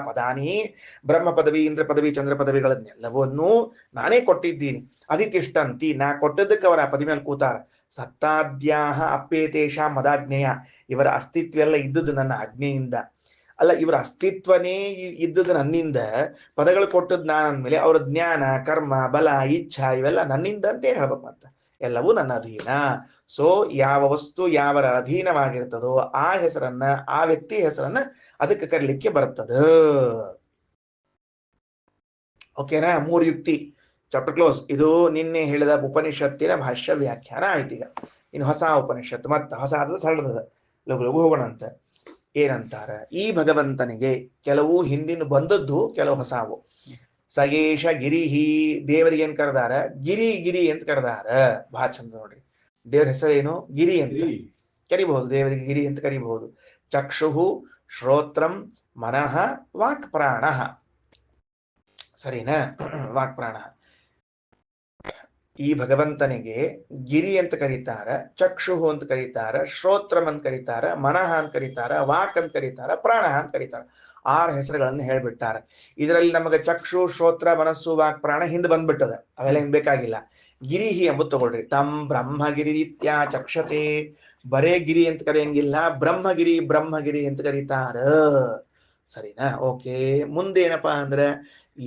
[SPEAKER 1] ಪದಾನಿ. ಬ್ರಹ್ಮ ಪದವಿ, ಇಂದ್ರ ಪದವಿ, ಚಂದ್ರ ಪದವಿಗಳನ್ನೆಲ್ಲವನ್ನೂ ನಾನೇ ಕೊಟ್ಟಿದ್ದೀನಿ. ಅಧಿತಿಷ್ಠಂತಿ, ನಾ ಕೊಟ್ಟದಕ್ಕೆ ಅವರ ಪದಿ ಮೇಲೆ ಕೂತಾರ. ಸತ್ತಾದ್ಯಾಹ ಅಪ್ಪೇತೇಷ ಮದಾಜ್ಞೆಯ, ಇವರ ಅಸ್ತಿತ್ವ ಎಲ್ಲ ಇದ್ದುದು ನನ್ನ ಆಜ್ಞೆಯಿಂದ. ಅಲ್ಲ, ಇವರ ಅಸ್ತಿತ್ವನೇ ಇದ್ದದ್ದು ನನ್ನಿಂದ. ಪದಗಳು ಕೊಟ್ಟದ್ದು ನಾನು ಅಂದ್ಮೇಲೆ ಅವರ ಜ್ಞಾನ ಕರ್ಮ ಬಲ ಇಚ್ಛಾ ಇವೆಲ್ಲ ನನ್ನಿಂದ ಅಂತ ಏನ್ ಹೇಳ್ಬೇಕು? ಮತ್ತ ಎಲ್ಲವೂ ನನ್ನ ಅಧೀನ. ಸೊ ಯಾವ ವಸ್ತು ಯಾವರ ಅಧೀನವಾಗಿರ್ತದೋ ಆ ಹೆಸರನ್ನ, ಆ ವ್ಯಕ್ತಿ ಹೆಸರನ್ನ ಅದಕ್ಕೆ ಕರೀಲಿಕ್ಕೆ ಬರ್ತದ. ಓಕೆನಾ? 3 ಯುಕ್ತಿ. Chapter close. ಇದು ನಿನ್ನೆ ಹೇಳಿದ ಉಪನಿಷತ್ತಿನ ಭಾಷ್ಯ ವ್ಯಾಖ್ಯಾನ ಆಯ್ತು. ಈಗ ಇನ್ನು ಹೊಸ ಉಪನಿಷತ್ತು, ಮತ್ತೆ ಹೊಸ ಆದ ಸರಳದ ಲಘು ಲಘು ಹೋಗೋಣ ಅಂತ. ಏನಂತಾರ ಈ ಭಗವಂತನಿಗೆ? ಕೆಲವು ಹಿಂದಿನ ಬಂದದ್ದು, ಕೆಲವು ಹೊಸಾವು. ಸಗೇಶ ಗಿರಿಹಿ, ದೇವರಿಗೆ ಏನ್ ಕರೆದಾರ? ಗಿರಿ ಗಿರಿ ಅಂತ ಕರೆದಾರ. ಬಹಳ ಚಂದ ನೋಡ್ರಿ. ದೇವ್ರ ಹೆಸರೇನು? ಗಿರಿ ಅಂತ ಕರಿಬಹುದು. ದೇವರಿಗೆ ಗಿರಿ ಅಂತ ಕರಿಬಹುದು. ಚಕ್ಷು, ಶ್ರೋತ್ರಂ, ಮನಃ, ವಾಕ್ ಪ್ರಾಣ. ಸರಿನಾ? ವಾಕ್ ಪ್ರಾಣ. ಈ ಭಗವಂತನಿಗೆ ಗಿರಿ ಅಂತ ಕರೀತಾರ, ಚಕ್ಷು ಅಂತ ಕರೀತಾರ, ಶ್ರೋತ್ರಂ ಅಂತ ಕರೀತಾರ, ಮನಃ ಅಂತ ಕರೀತಾರ, ವಾಕ್ ಅಂತ ಕರೀತಾರ, ಪ್ರಾಣ ಅಂತ ಕರೀತಾರ. 6 ಹೆಸರುಗಳನ್ನು ಹೇಳ್ಬಿಟ್ಟಾರ. ಇದರಲ್ಲಿ ನಮಗೆ ಚಕ್ಷು, ಶ್ರೋತ್ರ, ಮನಸ್ಸು, ವಾಕ್, ಪ್ರಾಣ ಹಿಂದೆ ಬಂದ್ಬಿಟ್ಟದ. ಅವೆಲ್ಲ ಏನ್ ಬೇಕಾಗಿಲ್ಲ. ಗಿರಿಹಿ ಎಂಬುದು ತಗೊಳ್ರಿ. ತಂ ಬ್ರಹ್ಮಗಿರಿ ರೀತ್ಯ ಚಕ್ಷತೆ. ಬರೇ ಗಿರಿ ಅಂತ ಕರೆಯಂಗಿಲ್ಲ, ಬ್ರಹ್ಮಗಿರಿ ಬ್ರಹ್ಮಗಿರಿ ಅಂತ ಕರೀತಾರ. ಸರಿನಾ? ಓಕೆ. ಮುಂದೇನಪ್ಪಾ ಅಂದ್ರೆ,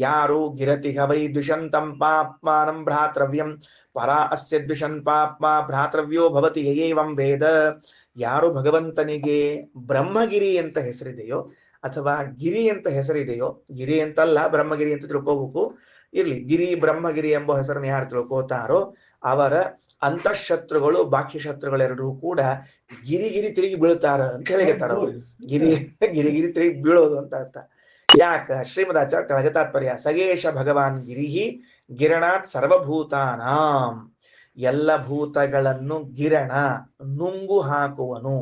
[SPEAKER 1] ಯಾರು ಗಿರತಿಹ ವೈ ದ್ವಿಷಂತಂ ಪಾಪ್ಮಾನಂ ಭ್ರಾತೃವ್ಯಂ ಪರ ಅಸ್ಯ ದ್ವಿಷನ್ ಪಾಪ್ಮ ಭ್ರಾತೃವ್ಯೋ ಭವತಿ ಏವಂ ವೇದ. ಯಾರು ಭಗವಂತನಿಗೆ ಬ್ರಹ್ಮಗಿರಿ ಅಂತ ಹೆಸರಿದೆಯೋ ಅಥವಾ ಗಿರಿ ಅಂತ ಹೆಸರಿದೆಯೋ, ಗಿರಿ ಅಂತಲ್ಲ ಬ್ರಹ್ಮಗಿರಿ ಅಂತ ತಿಳ್ಕೋಬೇಕು. ಇರ್ಲಿ, ಗಿರಿ ಬ್ರಹ್ಮಗಿರಿ ಎಂಬ ಹೆಸರನ್ನು ಯಾರು ತಿಳ್ಕೋತಾರೋ ಅವರ ಅಂತಃಶತ್ರುಗಳು ಬಾಹ್ಯ ಶತ್ರುಗಳೆರಡೂ ಕೂಡ ಗಿರಿಗಿರಿ ತಿರುಗಿ ಬೀಳ್ತಾರ ಅಂತ ಹೇಳಿರ್ತಾರ. ಗಿರಿ ಗಿರಿಗಿರಿ ತಿರುಗಿ ಬೀಳೋದು ಅಂತ ಅರ್ಥ. ಯಾಕ? ಶ್ರೀಮದಾಚಾರ್ಯ ಕೆಳಗೆ ತಾತ್ಪರ್ಯ. ಸಗೇಶ ಭಗವಾನ್ ಗಿರಿಹಿ ಗಿರಣಾತ್ ಸರ್ವಭೂತಾನಾಂ. ಎಲ್ಲ ಭೂತಗಳನ್ನು ಗಿರಣ ನುಂಗು ಹಾಕುವನು,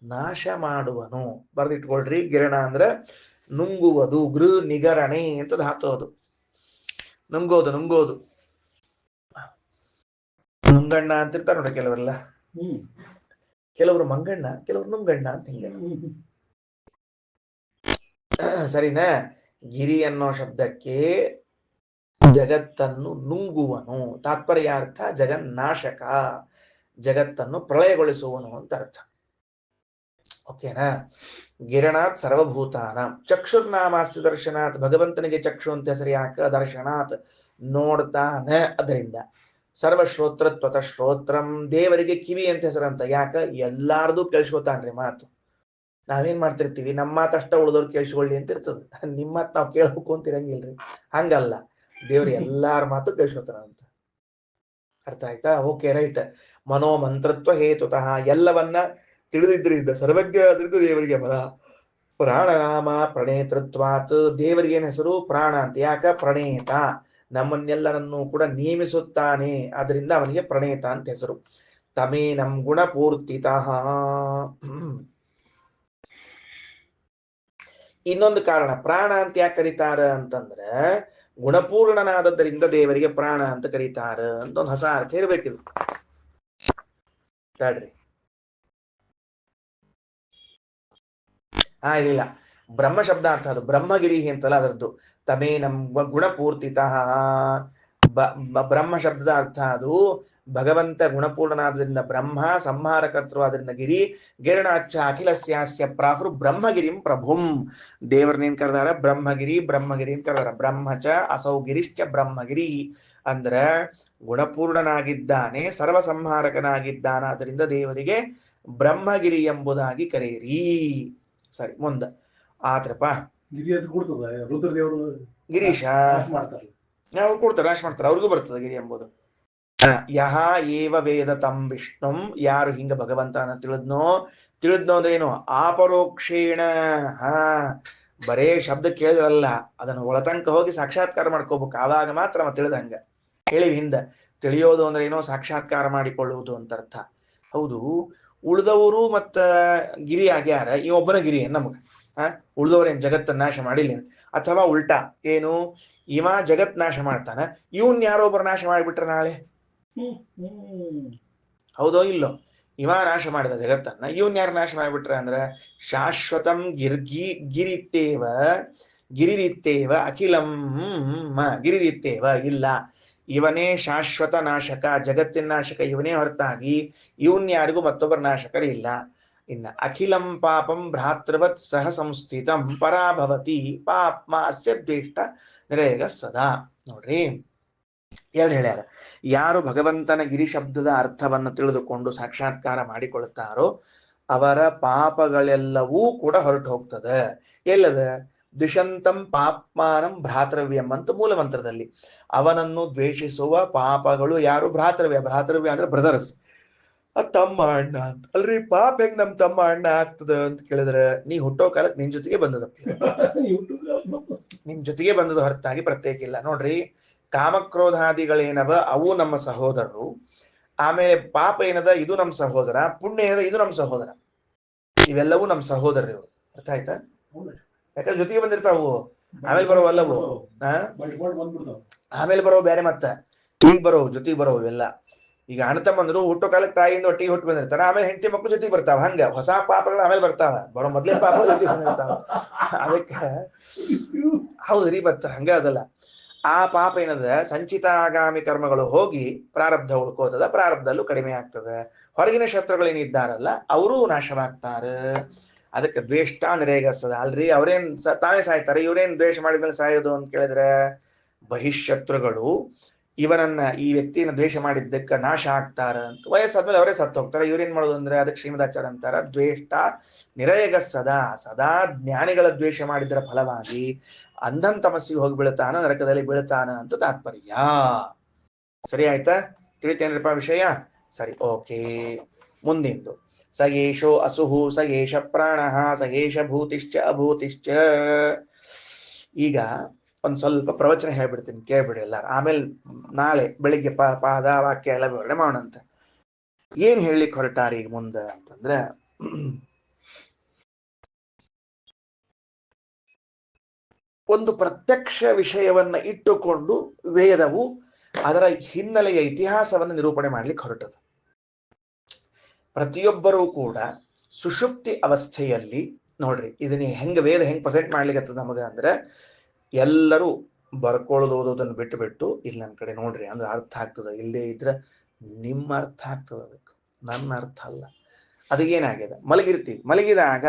[SPEAKER 1] ನಾಶ ಮಾಡುವನು. ಬರ್ದಿಟ್ಕೊಳ್ರಿ. ಗಿರಣ ಅಂದ್ರೆ ನುಂಗುವುದು. ಗೃ ನಿಗರಣೆ ಅಂತ ಧಾತು ಅದು. ನುಂಗೋದು, ನುಂಗೋದು. ನುಂಗಣ್ಣ ಅಂತಿರ್ತಾರೆ ನೋಡಿ ಕೆಲವರೆಲ್ಲ. ಕೆಲವರು ಮಂಗಣ್ಣ, ಕೆಲವರು ನುಂಗಣ್ಣ ಅಂತ ಹಿಂಗೆ. ಸರಿನಾ? ಗಿರಿ ಅನ್ನೋ ಶಬ್ದಕ್ಕೆ ಜಗತ್ತನ್ನು ನುಂಗುವನು, ತಾತ್ಪರ್ಯಾರ್ಥ ಜಗನ್ನಾಶಕ, ಜಗತ್ತನ್ನು ಪ್ರಳಯಗೊಳಿಸುವನು ಅಂತ ಅರ್ಥ. ಓಕೆನಾ? ಗಿರಣಾತ್ ಸರ್ವಭೂತಾನ. ಚಕ್ಷುರ್ನಾಮಾಸ್ಯ ದರ್ಶನಾತ್. ಭಗವಂತನಿಗೆ ಚಕ್ಷು ಅಂತ ಹೆಸರು ಯಾಕ? ದರ್ಶನಾತ್, ನೋಡ್ತಾನೆ, ಅದರಿಂದ. ಸರ್ವಶ್ರೋತ್ರತ್ವತ ಶ್ರೋತ್ರಂ. ದೇವರಿಗೆ ಕಿವಿ ಅಂತ ಹೆಸರಂತ. ಯಾಕ? ಎಲ್ಲಾರ್ದು ಕೇಳಿಸ್ಕೊತಾನ್ರಿ ಮಾತು. ನಾವೇನ್ ಮಾಡ್ತಿರ್ತೀವಿ, ನಮ್ಮ ಮಾತಷ್ಟ ಉಳಿದವ್ರು ಕೇಳಿಸ್ಕೊಳ್ಳಿ ಅಂತ ಇರ್ತದ. ನಿಮ್ಮ ಮಾತು ನಾವ್ ಕೇಳ್ಬೇಕು ಅಂತ ಇರಂಗಿಲ್ರಿ. ಹಂಗಲ್ಲ, ದೇವ್ರು ಎಲ್ಲಾರ ಮಾತು ಕೇಳಿಸ್ಕೊತಾನ ಅಂತ. ಅರ್ಥ ಆಯ್ತಾ? Okay, right. ಮನೋಮಂತ್ರತ್ವ ಹೇತುತಃ. ಎಲ್ಲವನ್ನ ತಿಳಿದಿದ್ರಿಂದ, ಸರ್ವಜ್ಞ ಆದ್ರಿಂದ ದೇವರಿಗೆ ಬಲ. ಪ್ರಾಣನಾಮ ಪ್ರಣೇತೃತ್ವಾತ್. ದೇವರಿಗೆ ಏನ್ ಹೆಸರು? ಪ್ರಾಣ ಅಂತ. ಯಾಕ? ಪ್ರಣೇತ, ನಮ್ಮನ್ನೆಲ್ಲರನ್ನೂ ಕೂಡ ನೇಮಿಸುತ್ತಾನೆ, ಅದರಿಂದ ಅವನಿಗೆ ಪ್ರಣೇತ ಅಂತ ಹೆಸರು. ತಮೇನಂ ಗುಣಪೂರ್ತಿತಃ. ಇನ್ನೊಂದು ಕಾರಣ, ಪ್ರಾಣ ಅಂತ ಯಾಕೆ ಕರೀತಾರ ಅಂತಂದ್ರೆ, ಗುಣಪೂರ್ಣನಾದದ್ದರಿಂದ ದೇವರಿಗೆ ಪ್ರಾಣ ಅಂತ ಕರೀತಾರ ಅಂತ ಒಂದು ಹೊಸ ಅರ್ಥ ಇರ್ಬೇಕಿದು. ತಡ್ರಿ. ಇಲ್ಲ, ಬ್ರಹ್ಮ ಶಬ್ದ ಅರ್ಥ ಅದು. ಬ್ರಹ್ಮಗಿರಿ ಅಂತಲ್ಲ ಅದರದ್ದು. ತಮೇ ನಮ್ ಗುಣಪೂರ್ತಿತಃ. ಬ್ರಹ್ಮ ಶಬ್ದದ ಅರ್ಥ ಅದು ಭಗವಂತ ಗುಣಪೂರ್ಣನಾದ್ರಿಂದ ಬ್ರಹ್ಮ, ಸಂಹಾರಕರ್ತೃ ಆದ್ರಿಂದ ಗಿರಿ. ಗಿರಣಾಚ್ಚ ಅಖಿಲಸ್ಯಾಸ್ಯ ಪ್ರಾಹುರ್ ಬ್ರಹ್ಮಗಿರಿಂ ಪ್ರಭುಂ. ದೇವರನ್ನೇನ್ ಕರೆದಾರ? ಬ್ರಹ್ಮಗಿರಿ ಬ್ರಹ್ಮಗಿರಿ ಅಂತ ಕರೆದಾರ. ಬ್ರಹ್ಮಚ ಅಸೌ ಗಿರಿಶ್ಚ ಬ್ರಹ್ಮಗಿರಿ. ಅಂದ್ರ ಗುಣಪೂರ್ಣನಾಗಿದ್ದಾನೆ, ಸರ್ವ ಸಂಹಾರಕನಾಗಿದ್ದಾನ, ಅದರಿಂದ ದೇವರಿಗೆ ಬ್ರಹ್ಮಗಿರಿ ಎಂಬುದಾಗಿ ಕರೆಯಿರಿ. ಸರಿ, ಮುಂದ ಆತ್ರಪ್ಪ. ಗಿರೀಶ ಅವ್ರು ಕೊಡ್ತಾರೆ, ರಾಶಿ ಮಾಡ್ತಾರೆ, ಅವ್ರಿಗೂ ಬರ್ತದೆ ಗಿರಿ ಎಂಬುದು. ಯಹ ಏವ ವೇದ ತಂ ವಿಷ್ಣುಂ. ಯಾರು ಹಿಂಗ ಭಗವಂತನ ತಿಳಿದ್ನೋ ಅಂದ್ರೆ ಏನು? ಆಪರೋಕ್ಷೇಣ. ಬರೇ ಶಬ್ದ ಕೇಳಿದ್ರಲ್ಲ, ಅದನ್ನು ಒಳತಂಕ ಹೋಗಿ ಸಾಕ್ಷಾತ್ಕಾರ ಮಾಡ್ಕೋಬೇಕು. ಆವಾಗ ಮಾತ್ರ ನಾವು ತಿಳಿದಂಗ. ಹೇಳಿವಿ ಹಿಂದ, ತಿಳಿಯೋದು ಅಂದ್ರೆ ಏನೋ ಸಾಕ್ಷಾತ್ಕಾರ ಮಾಡಿಕೊಳ್ಳುವುದು ಅಂತ ಅರ್ಥ. ಹೌದು, ಉಳಿದವರು ಮತ್ತ ಗಿರಿ ಆಗ್ಯಾರ, ಈ ಒಬ್ಬನ ಗಿರಿ ನಮಗ. ಉಳಿದವರೇನ್ ಜಗತ್ತನ್ನ ನಾಶ ಮಾಡಿಲ್ಲ? ಅಥವಾ ಉಲ್ಟಾ ಏನು, ಇವ ಜಗತ್ ನಾಶ ಮಾಡ್ತಾನ, ಇವನ್ ಯಾರೊಬ್ಬರು ನಾಶ ಮಾಡಿಬಿಟ್ರ ನಾಳೆ? ಹೌದೋ ಇಲ್ಲೋ? ಇವ ನಾಶ ಮಾಡಿದ ಜಗತ್ತನ್ನ, ಇವನ್ ಯಾರು ನಾಶ ಮಾಡಿಬಿಟ್ರ ಅಂದ್ರ ಶಾಶ್ವತಂ ಗಿರಿತ್ತೇವ ಗಿರಿರಿತ್ತೇವ ಅಖಿಲಂ. ಗಿರಿರಿತ್ತೇವ ಇಲ್ಲ, ಇವನೇ ಶಾಶ್ವತ ನಾಶಕ, ಜಗತ್ತಿನ ನಾಶಕ ಇವನೇ ಹೊರತಾಗಿ ಇವನ್ ಯಾರಿಗೂ ಮತ್ತೊಬ್ಬರ ನಾಶಕರು ಇಲ್ಲ. ಇನ್ನ ಅಖಿಲಂ ಪಾಪಂ ಭ್ರಾತೃವತ್ ಸಹ ಸಂಸ್ಥಿತಂ ಪರಾಭವತಿ ಪಾಪ್ಮ ಅಸ್ಯ ದ್ವೇಷ್ಟ ನಿರೇಗ ಸದಾ. ನೋಡ್ರಿ, ಎರಡು ಹೇಳ್ಯಾರ. ಯಾರು ಭಗವಂತನ ಗಿರಿ ಶಬ್ದದ ಅರ್ಥವನ್ನು ತಿಳಿದುಕೊಂಡು ಸಾಕ್ಷಾತ್ಕಾರ ಮಾಡಿಕೊಳ್ಳುತ್ತಾರೋ ಅವರ ಪಾಪಗಳೆಲ್ಲವೂ ಕೂಡ ಹೊರಟು ಹೋಗ್ತದೆ. ಎಲ್ಲದ? ದ್ವಿಷಂತಂ ಪಾಪ್ಮಾನಂ ಭ್ರಾತೃವ್ಯಂ ಅಂತ ಮೂಲ ಮಂತ್ರದಲ್ಲಿ. ಅವನನ್ನು ದ್ವೇಷಿಸುವ ಪಾಪಗಳು ಯಾರು? ಭ್ರಾತೃವ್ಯ. ಭ್ರಾತೃವ್ಯ ಅಂದ್ರೆ ಬ್ರದರ್ಸ್. ತಮ್ಮ ಅಣ್ಣ ಅಂತ. ಅಲ್ರಿ ಪಾಪ ಹೆಂಗ್ ನಮ್ ತಮ್ಮ ಅಣ್ಣ ಆಗ್ತದ ಅಂತ ಕೇಳಿದ್ರೆ, ನೀ ಹುಟ್ಟೋ ಕಾಲಕ್ಕೆ ನಿನ್ ಜೊತೆಗೆ ಬಂದದ, ನಿಮ್ ಜೊತೆಗೆ ಬಂದದ ಹೊರತಾಗಿ ಪ್ರತ್ಯೇಕ ಇಲ್ಲ. ನೋಡ್ರಿ, ಕಾಮಕ್ರೋಧಾದಿಗಳೇನವ ಅವು ನಮ್ಮ ಸಹೋದರರು, ಆಮೇಲೆ ಪಾಪ ಏನದ ಇದು ನಮ್ಮ ಸಹೋದರ, ಪುಣ್ಯ ಏನದ ಇದು ನಮ್ಮ ಸಹೋದರ, ಇವೆಲ್ಲವೂ ನಮ್ಮ ಸಹೋದರರು. ಅರ್ಥ ಆಯ್ತಾ? ಯಾಕಂದ್ರೆ ಜೊತೆಗೆ ಬಂದಿರ್ತಾವು, ಆಮೇಲೆ ಬರೋ ಅಲ್ಲವು, ಆಮೇಲೆ ಬರೋ ಬೇರೆ, ಮತ್ತ ಈಗ ಬರೋ ಜೊತೆಗೆ ಬರೋ ಇವೆಲ್ಲ. ಈಗ ಅಣ್ಣ ತಮ್ಮಂದ್ರು ಹುಟ್ಟೋ ಕಾಲಕ್ಕೆ ತಾಯಿಯಿಂದ ಒಟ್ಟಿಗೆ ಹುಟ್ಟು ಬಂದಿರ್ತಾರ, ಆಮೇಲೆ ಹೆಂಡತಿ ಮಕ್ಕಳು ಜೊತೆಗೆ ಬರ್ತಾವ. ಹಂಗ ಹೊಸ ಪಾಪಗಳು ಆಮೇಲೆ ಬರ್ತಾವ, ಬರೋ ಮೊದ್ಲೇ ಪಾಪಗಳು ಜೊತೆಗೆ ಬಂದಿರ್ತಾವ. ಅದಕ್ಕೆ ಹೌದ್ರಿ, ಮತ್ತ ಹಂಗ ಅದಲ್ಲ. ಆ ಪಾಪ ಏನದ ಸಂಚಿತ ಆಗಾಮಿ ಕರ್ಮಗಳು ಹೋಗಿ ಪ್ರಾರಬ್ಧ ಉಳ್ಕೋತದ, ಪ್ರಾರಬ್ಧಲ್ಲೂ ಕಡಿಮೆ ಆಗ್ತದೆ. ಹೊರಗಿನ ಶತ್ರುಗಳೇನಿದ್ದಾರಲ್ಲ ಅವರು ನಾಶವಾಗ್ತಾರ. ಅದಕ್ಕೆ ದ್ವೇಷ್ಟ ನಿರೇಗಸ್ತದ. ಅಲ್ರಿ ಅವ್ರೇನ್ ತಾವೇ ಸಾಯ್ತಾರೆ, ಇವ್ರೇನ್ ದ್ವೇಷ ಮಾಡಿದ್ಮೇಲೆ ಸಾಯೋದು ಅಂತ ಕೇಳಿದ್ರೆ, ಬಹಿಶತ್ರುಗಳು ಇವನನ್ನ, ಈ ವ್ಯಕ್ತಿಯನ್ನ ದ್ವೇಷ ಮಾಡಿದ್ದಕ್ಕೆ ನಾಶ ಆಗ್ತಾರ ಅಂತ. ವಯಸ್ಸಾದ್ಮೇಲೆ ಅವರೇ ಸತ್ತು ಹೋಗ್ತಾರೆ. ಇವ್ರೇನ್ ಮಾಡೋದು ಅಂದ್ರೆ, ಅದಕ್ಕೆ ಶ್ರೀಮದಾಚಾರ್ಯ ಅಂತಾರ, ದ್ವೇಷ್ಟ ನಿರಯಗ ಸದಾ. ಸದಾ ಜ್ಞಾನಿಗಳ ದ್ವೇಷ ಮಾಡಿದರ ಫಲವಾಗಿ ಅಂಧನ್ ತಮಸ್ಸಿಗೆ ಹೋಗಿ ಬೀಳ್ತಾನ, ನರಕದಲ್ಲಿ ಬೀಳ್ತಾನ ಅಂತ ತಾತ್ಪರ್ಯ. ಸರಿ ಆಯ್ತಾ? ತಿಳಿತೇನ್ರಪ್ಪ ವಿಷಯ? ಸರಿ, ಓಕೆ. ಮುಂದಿಂದು ಸ ಏಷೋ ಅಸುಹು ಸ ಏಷ ಪ್ರಾಣ ಸ ಏಷ ಭೂತಿಶ್ಚ ಅಭೂತಿಶ್ಚ. ಈಗ ಒಂದ್ ಸ್ವಲ್ಪ ಪ್ರವಚನ ಹೇಳ್ಬಿಡ್ತೀನಿ, ಕೇಳ್ಬಿಡಿ ಎಲ್ಲಾರು. ಆಮೇಲೆ ನಾಳೆ ಬೆಳಿಗ್ಗೆ ಪಾದ ವಾಕ್ಯ ಎಲ್ಲ ವಿವರಣೆ ಮಾಡೋಣಂತೆ. ಏನ್ ಹೇಳಲಿಕ್ಕೆ ಹೊರಟಾರಿ ಈಗ ಮುಂದೆ ಅಂತಂದ್ರೆ, ಒಂದು ಪ್ರತ್ಯಕ್ಷ ವಿಷಯವನ್ನ ಇಟ್ಟುಕೊಂಡು ವೇದವು ಅದರ ಹಿನ್ನೆಲೆಯ ಇತಿಹಾಸವನ್ನು ನಿರೂಪಣೆ ಮಾಡ್ಲಿಕ್ಕೆ ಹೊರಟದು. ಪ್ರತಿಯೊಬ್ಬರೂ ಕೂಡ ಸುಷುಪ್ತಿ ಅವಸ್ಥೆಯಲ್ಲಿ, ನೋಡ್ರಿ ಇದನ್ನ ಹೆಂಗ ವೇದ ಹೆಂಗ್ ಪ್ರೆಸೆಂಟ್ ಮಾಡ್ಲಿಕ್ಕೆ ನಮಗ ಅಂದ್ರೆ, ಎಲ್ಲರೂ ಬರ್ಕೊಳ್ಳೋದು ಓದೋದನ್ನು ಬಿಟ್ಟು ಬಿಟ್ಟು ಇಲ್ಲಿ ನನ್ನ ಕಡೆ ನೋಡ್ರಿ, ಅಂದ್ರೆ ಅರ್ಥ ಆಗ್ತದ. ಇಲ್ಲೇ ಇದ್ರೆ ನಿಮ್ಮ ಅರ್ಥ ಆಗ್ತದ, ಅದಕ್ಕೆ ನನ್ನ ಅರ್ಥ ಅಲ್ಲ. ಅದಕ್ಕೇನಾಗಿದೆ, ಮಲಗಿರ್ತೀವಿ, ಮಲಗಿದಾಗ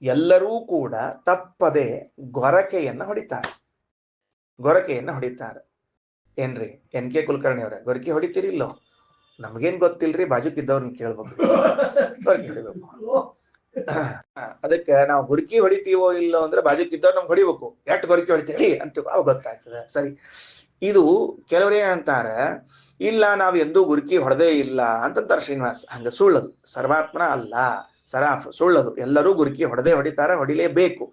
[SPEAKER 1] ಎಲ್ಲರೂ ಕೂಡ ತಪ್ಪದೆ ಗೊರಕೆಯನ್ನ ಹೊಡಿತಾರೆ. ಗೊರಕೆಯನ್ನ ಹೊಡಿತಾರೆ. ಏನ್ರಿ NK ಕುಲಕರ್ಣಿ ಅವ್ರೆ, ಗೊರಕೆ ಹೊಡಿತೀರಿಲ್ಲೋ? ನಮ್ಗೇನ್ ಗೊತ್ತಿಲ್ರಿ, ಬಾಜುಕಿದ್ದವ್ರನ್ನ ಕೇಳ್ಬೇಕು. ಗೊರಕೆ ಹೊಡಿಬೇಕು. ಅದಕ್ಕೆ ನಾವು ಗುರುಕಿ ಹೊಡಿತೀವೋ ಇಲ್ಲೋ ಅಂದ್ರೆ ಬಾಜುಕಿದ್ದವ್ರು ನಮ್ಗೆ ಹೊಡಿಬೇಕು. ಎಷ್ಟು ಗೊರಕೆ ಹೊಡಿತೀವಿ ಅಂತ ಅವಾಗ ಗೊತ್ತಾಗ್ತದೆ. ಸರಿ, ಇದು ಕೆಲವರೇ ಅಂತಾರೆ, ಇಲ್ಲ ನಾವು ಎಂದೂ ಗುರುಕಿ ಹೊಡೆದೇ ಇಲ್ಲ ಅಂತಂತಾರೆ ಶ್ರೀನಿವಾಸ್. ಹಂಗ ಸುಳ್ಳದು, ಸರ್ವಾತ್ಮನ ಅಲ್ಲ, ಸರಾಫ್ ಸುಳ್ಳದು. ಎಲ್ಲರೂ ಗುರುಕಿ ಹೊಡಿತಾರೆ, ಹೊಡಿಲೇಬೇಕು.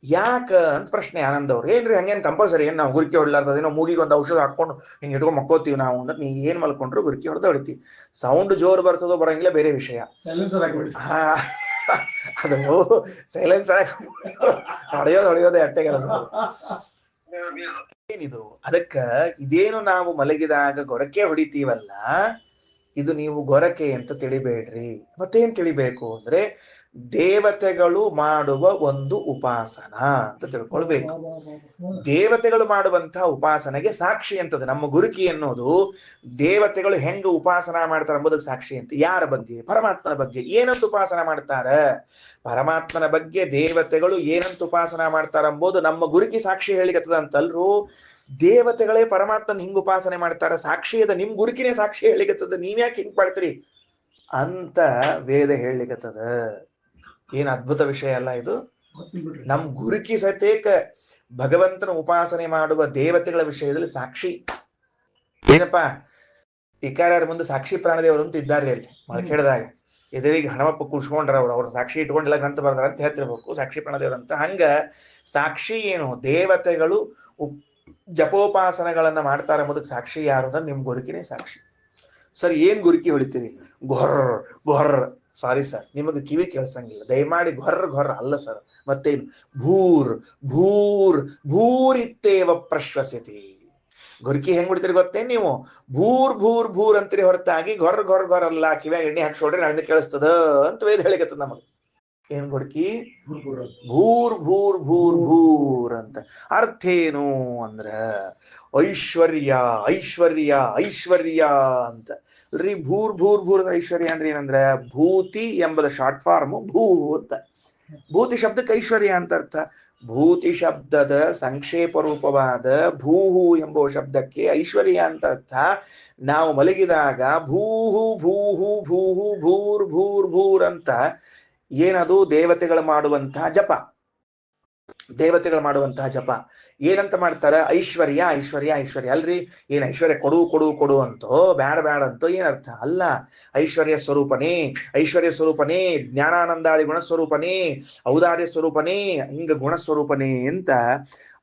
[SPEAKER 1] ಯಾಕ ಅಂತ ಪ್ರಶ್ನೆ ಆನಂದ್ ಅವ್ರು. ಏನ್ರಿ ಹಂಗೇನ್ ಕಂಪಲ್ಸರಿ ಏನ್ ನಾವು ಗುರುಕಿ ಹೊಡ್ಲಾರ್ದೇನೋ ಮೂಗಿಗೆ ಒಂದು ಔಷಧ ಹಾಕೊಂಡು ಹಿಂಗ್ ಇಟ್ಕೊಂಡು ಮಕ್ಕೋತೀವಿ ನಾವು ಅಂದ್ರೆ, ನೀ ಏನ್ ಮಲ್ಕೊಂಡ್ರು ಗುರುಕಿ ಹೊಡಿತೀವಿ. ಸೌಂಡ್ ಜೋರ್ ಬರ್ತದೋ ಬರಂಗಿಲ್ಲ ಬೇರೆ ವಿಷಯ. ಅದು ಸೈಲೆನ್ಸರ್ ಹೊಡೆಯೋದೇ ಅಟ್ಟೆ ಕೆಲಸ. ಏನಿದು? ಅದಕ್ಕ ಇದೇನು ನಾವು ಮಲಗಿದಾಗ ಗೊರಕೆ ಹೊಡಿತೀವಲ್ಲ, ಇದು ನೀವು ಗೊರಕೆ ಅಂತ ತಿಳಿಬೇಡ್ರಿ. ಮತ್ತೇನ್ ತಿಳಿಬೇಕು ಅಂದ್ರೆ, ದೇವತೆಗಳು ಮಾಡುವ ಒಂದು ಉಪಾಸನ ಅಂತ ತಿಳ್ಕೊಳ್ಬೇಕು. ದೇವತೆಗಳು ಮಾಡುವಂತಹ ಉಪಾಸನೆಗೆ ಸಾಕ್ಷಿ ಅಂತದ ನಮ್ಮ ಗುರುಕಿ ಅನ್ನೋದು. ದೇವತೆಗಳು ಹೆಂಗ ಉಪಾಸನ ಮಾಡ್ತಾರೆ ಎಂಬುದಕ್ಕೆ ಸಾಕ್ಷಿ ಅಂತ. ಯಾರ ಬಗ್ಗೆ? ಪರಮಾತ್ಮನ ಬಗ್ಗೆ. ಏನಂತ ಉಪಾಸನ ಮಾಡ್ತಾರ? ಪರಮಾತ್ಮನ ಬಗ್ಗೆ ದೇವತೆಗಳು ಏನಂತ ಉಪಾಸನ ಮಾಡ್ತಾರ ಎಂಬುದು ನಮ್ಮ ಗುರುಕಿ ಸಾಕ್ಷಿ ಹೇಳಿಕತ್ತದ ಅಂತಲ್ರು. ದೇವತೆಗಳೇ ಪರಮಾತ್ಮನ ಹಿಂಗ್ ಉಪಾಸನೆ ಮಾಡ್ತಾರ, ಸಾಕ್ಷಿ ಅದ, ನಿಮ್ ಗುರುಕಿನೇ ಸಾಕ್ಷಿ ಹೇಳಿಕತ್ತದ, ನೀವ್ಯಾಕೆ ಹಿಂಗ್ ಮಾಡ್ತೀರಿ ಅಂತ ವೇದ ಹೇಳಿಕತ್ತದ. ಏನ್ ಅದ್ಭುತ ವಿಷಯ ಅಲ್ಲ ಇದು? ನಮ್ ಗುರುಕಿ ಸತೇಕ ಭಗವಂತನ ಉಪಾಸನೆ ಮಾಡುವ ದೇವತೆಗಳ ವಿಷಯದಲ್ಲಿ ಸಾಕ್ಷಿ. ಏನಪ್ಪಾ, ಟೀಕಾರ್ಯರ ಮುಂದೆ ಸಾಕ್ಷಿ ಪ್ರಾಣದೇವರು ಅಂತ ಇದ್ದಾರೆ ಅಲ್ಲಿ ಮಳಖೇಡದಾಗ. ಎದುರಿಗೆ ಹಣವಪ್ಪ ಕೂಡ್ಸ್ಕೊಂಡ್ರ ಅವ್ರ ಸಾಕ್ಷಿ ಇಟ್ಕೊಂಡೆಲ್ಲ ಗ್ರಂಥ ಬರ್ದಾರ ಅಂತ ಹೇಳ್ತಿರ್ಬೇಕು, ಸಾಕ್ಷಿ ಪ್ರಾಣದೇವರು ಅಂತ. ಹಂಗ ಸಾಕ್ಷಿ ಏನು? ದೇವತೆಗಳು ಜಪೋಪಾಸನೆಗಳನ್ನ ಮಾಡ್ತಾರೆ ಎಂಬುದಕ್ಕೆ ಸಾಕ್ಷಿ ಯಾರು ಅಂದ್ರೆ ನಿಮ್ ಗುರುಕಿನೇ ಸಾಕ್ಷಿ. ಸರ್, ಏನ್ ಗುರುಕಿ ಹೊಡಿತೀರಿ? ಗೊರ್ರ ಗೊರ್ರ. ಸಾರಿ ಸರ್, ನಿಮಗೆ ಕಿವಿ ಕೇಳಿಸಂಗಿಲ್ಲ, ದಯಮಾಡಿ ಗೊರ್ರ ಅಲ್ಲ ಸರ್. ಮತ್ತೇನು? ಭೂರ್ ಭೂರ್ ಭೂರಿತ್ತೇವ ಪ್ರಶ್ವಸತಿ. ಗುರುಕಿ ಹೆಂಗ್ ಹೊಡಿತೀರಿ ಗೊತ್ತೇನ್ ನೀವು? ಭೂರ್ ಭೂರ್ ಭೂರ್ ಅಂತೀರಿ ಹೊರತಾಗಿ ಗೊರ್ರ ಅಲ್ಲ. ಕಿವ್ಯಾಗ ಎಣ್ಣೆ ಹಾಕ್ಸೋಡ್ರಿ ನನಗೆ ಕೇಳಿಸ್ತದ ಅಂತ ವೇದ ಹೇಳಿಕತ್ತದ ನಮಗೆ. ಏನ್ ಗುರುಕಿ? ಭೂರ್ ಭೂರ್ ಭೂರ್ ಭೂರ್ ಅಂತ. ಅರ್ಥ ಏನು ಅಂದ್ರ ಐಶ್ವರ್ಯ ಐಶ್ವರ್ಯ ಐಶ್ವರ್ಯ ಅಂತ ರೀ. ಭೂರ್ ಭೂರ್ ಭೂರ್ ಐಶ್ವರ್ಯ ಅಂದ್ರೆ ಏನಂದ್ರೆ, ಭೂತಿ ಎಂಬುದ ಶಾರ್ಟ್ ಫಾರ್ಮ್ ಭೂ ಅಂತ. ಭೂತಿ ಶಬ್ದಕ್ಕೆ ಐಶ್ವರ್ಯ ಅಂತ ಅರ್ಥ. ಭೂತಿ ಶಬ್ದದ ಸಂಕ್ಷೇಪ ರೂಪವಾದ ಭೂಹು ಎಂಬುವ ಶಬ್ದಕ್ಕೆ ಐಶ್ವರ್ಯ ಅಂತ ಅರ್ಥ. ನಾವು ಮಲಗಿದಾಗ ಭೂಹು ಭೂಹು ಭೂಹು ಭೂರ್ ಭೂರ್ ಭೂರ್ ಅಂತ ಏನದು? ದೇವತೆಗಳು ಮಾಡುವಂತಹ ಜಪ. ದೇವತೆಗಳು ಮಾಡುವಂತಹ ಜಪ ಏನಂತ ಮಾಡ್ತಾರೆ? ಐಶ್ವರ್ಯ ಐಶ್ವರ್ಯ ಐಶ್ವರ್ಯ. ಅಲ್ರಿ, ಏನ್ ಐಶ್ವರ್ಯ ಕೊಡು ಕೊಡು ಕೊಡು ಅಂತೋ, ಬ್ಯಾಡ ಬ್ಯಾಡ ಅಂತೋ ಏನರ್ಥ ಅಲ್ಲ. ಐಶ್ವರ್ಯ ಸ್ವರೂಪನೇ, ಐಶ್ವರ್ಯ ಸ್ವರೂಪನೇ, ಜ್ಞಾನಾನಂದಾದಿ ಗುಣ ಸ್ವರೂಪನೇ, ಔದಾರ್ಯ ಸ್ವರೂಪನೇ, ಹಿಂಗ ಗುಣ ಸ್ವರೂಪನೇ ಅಂತ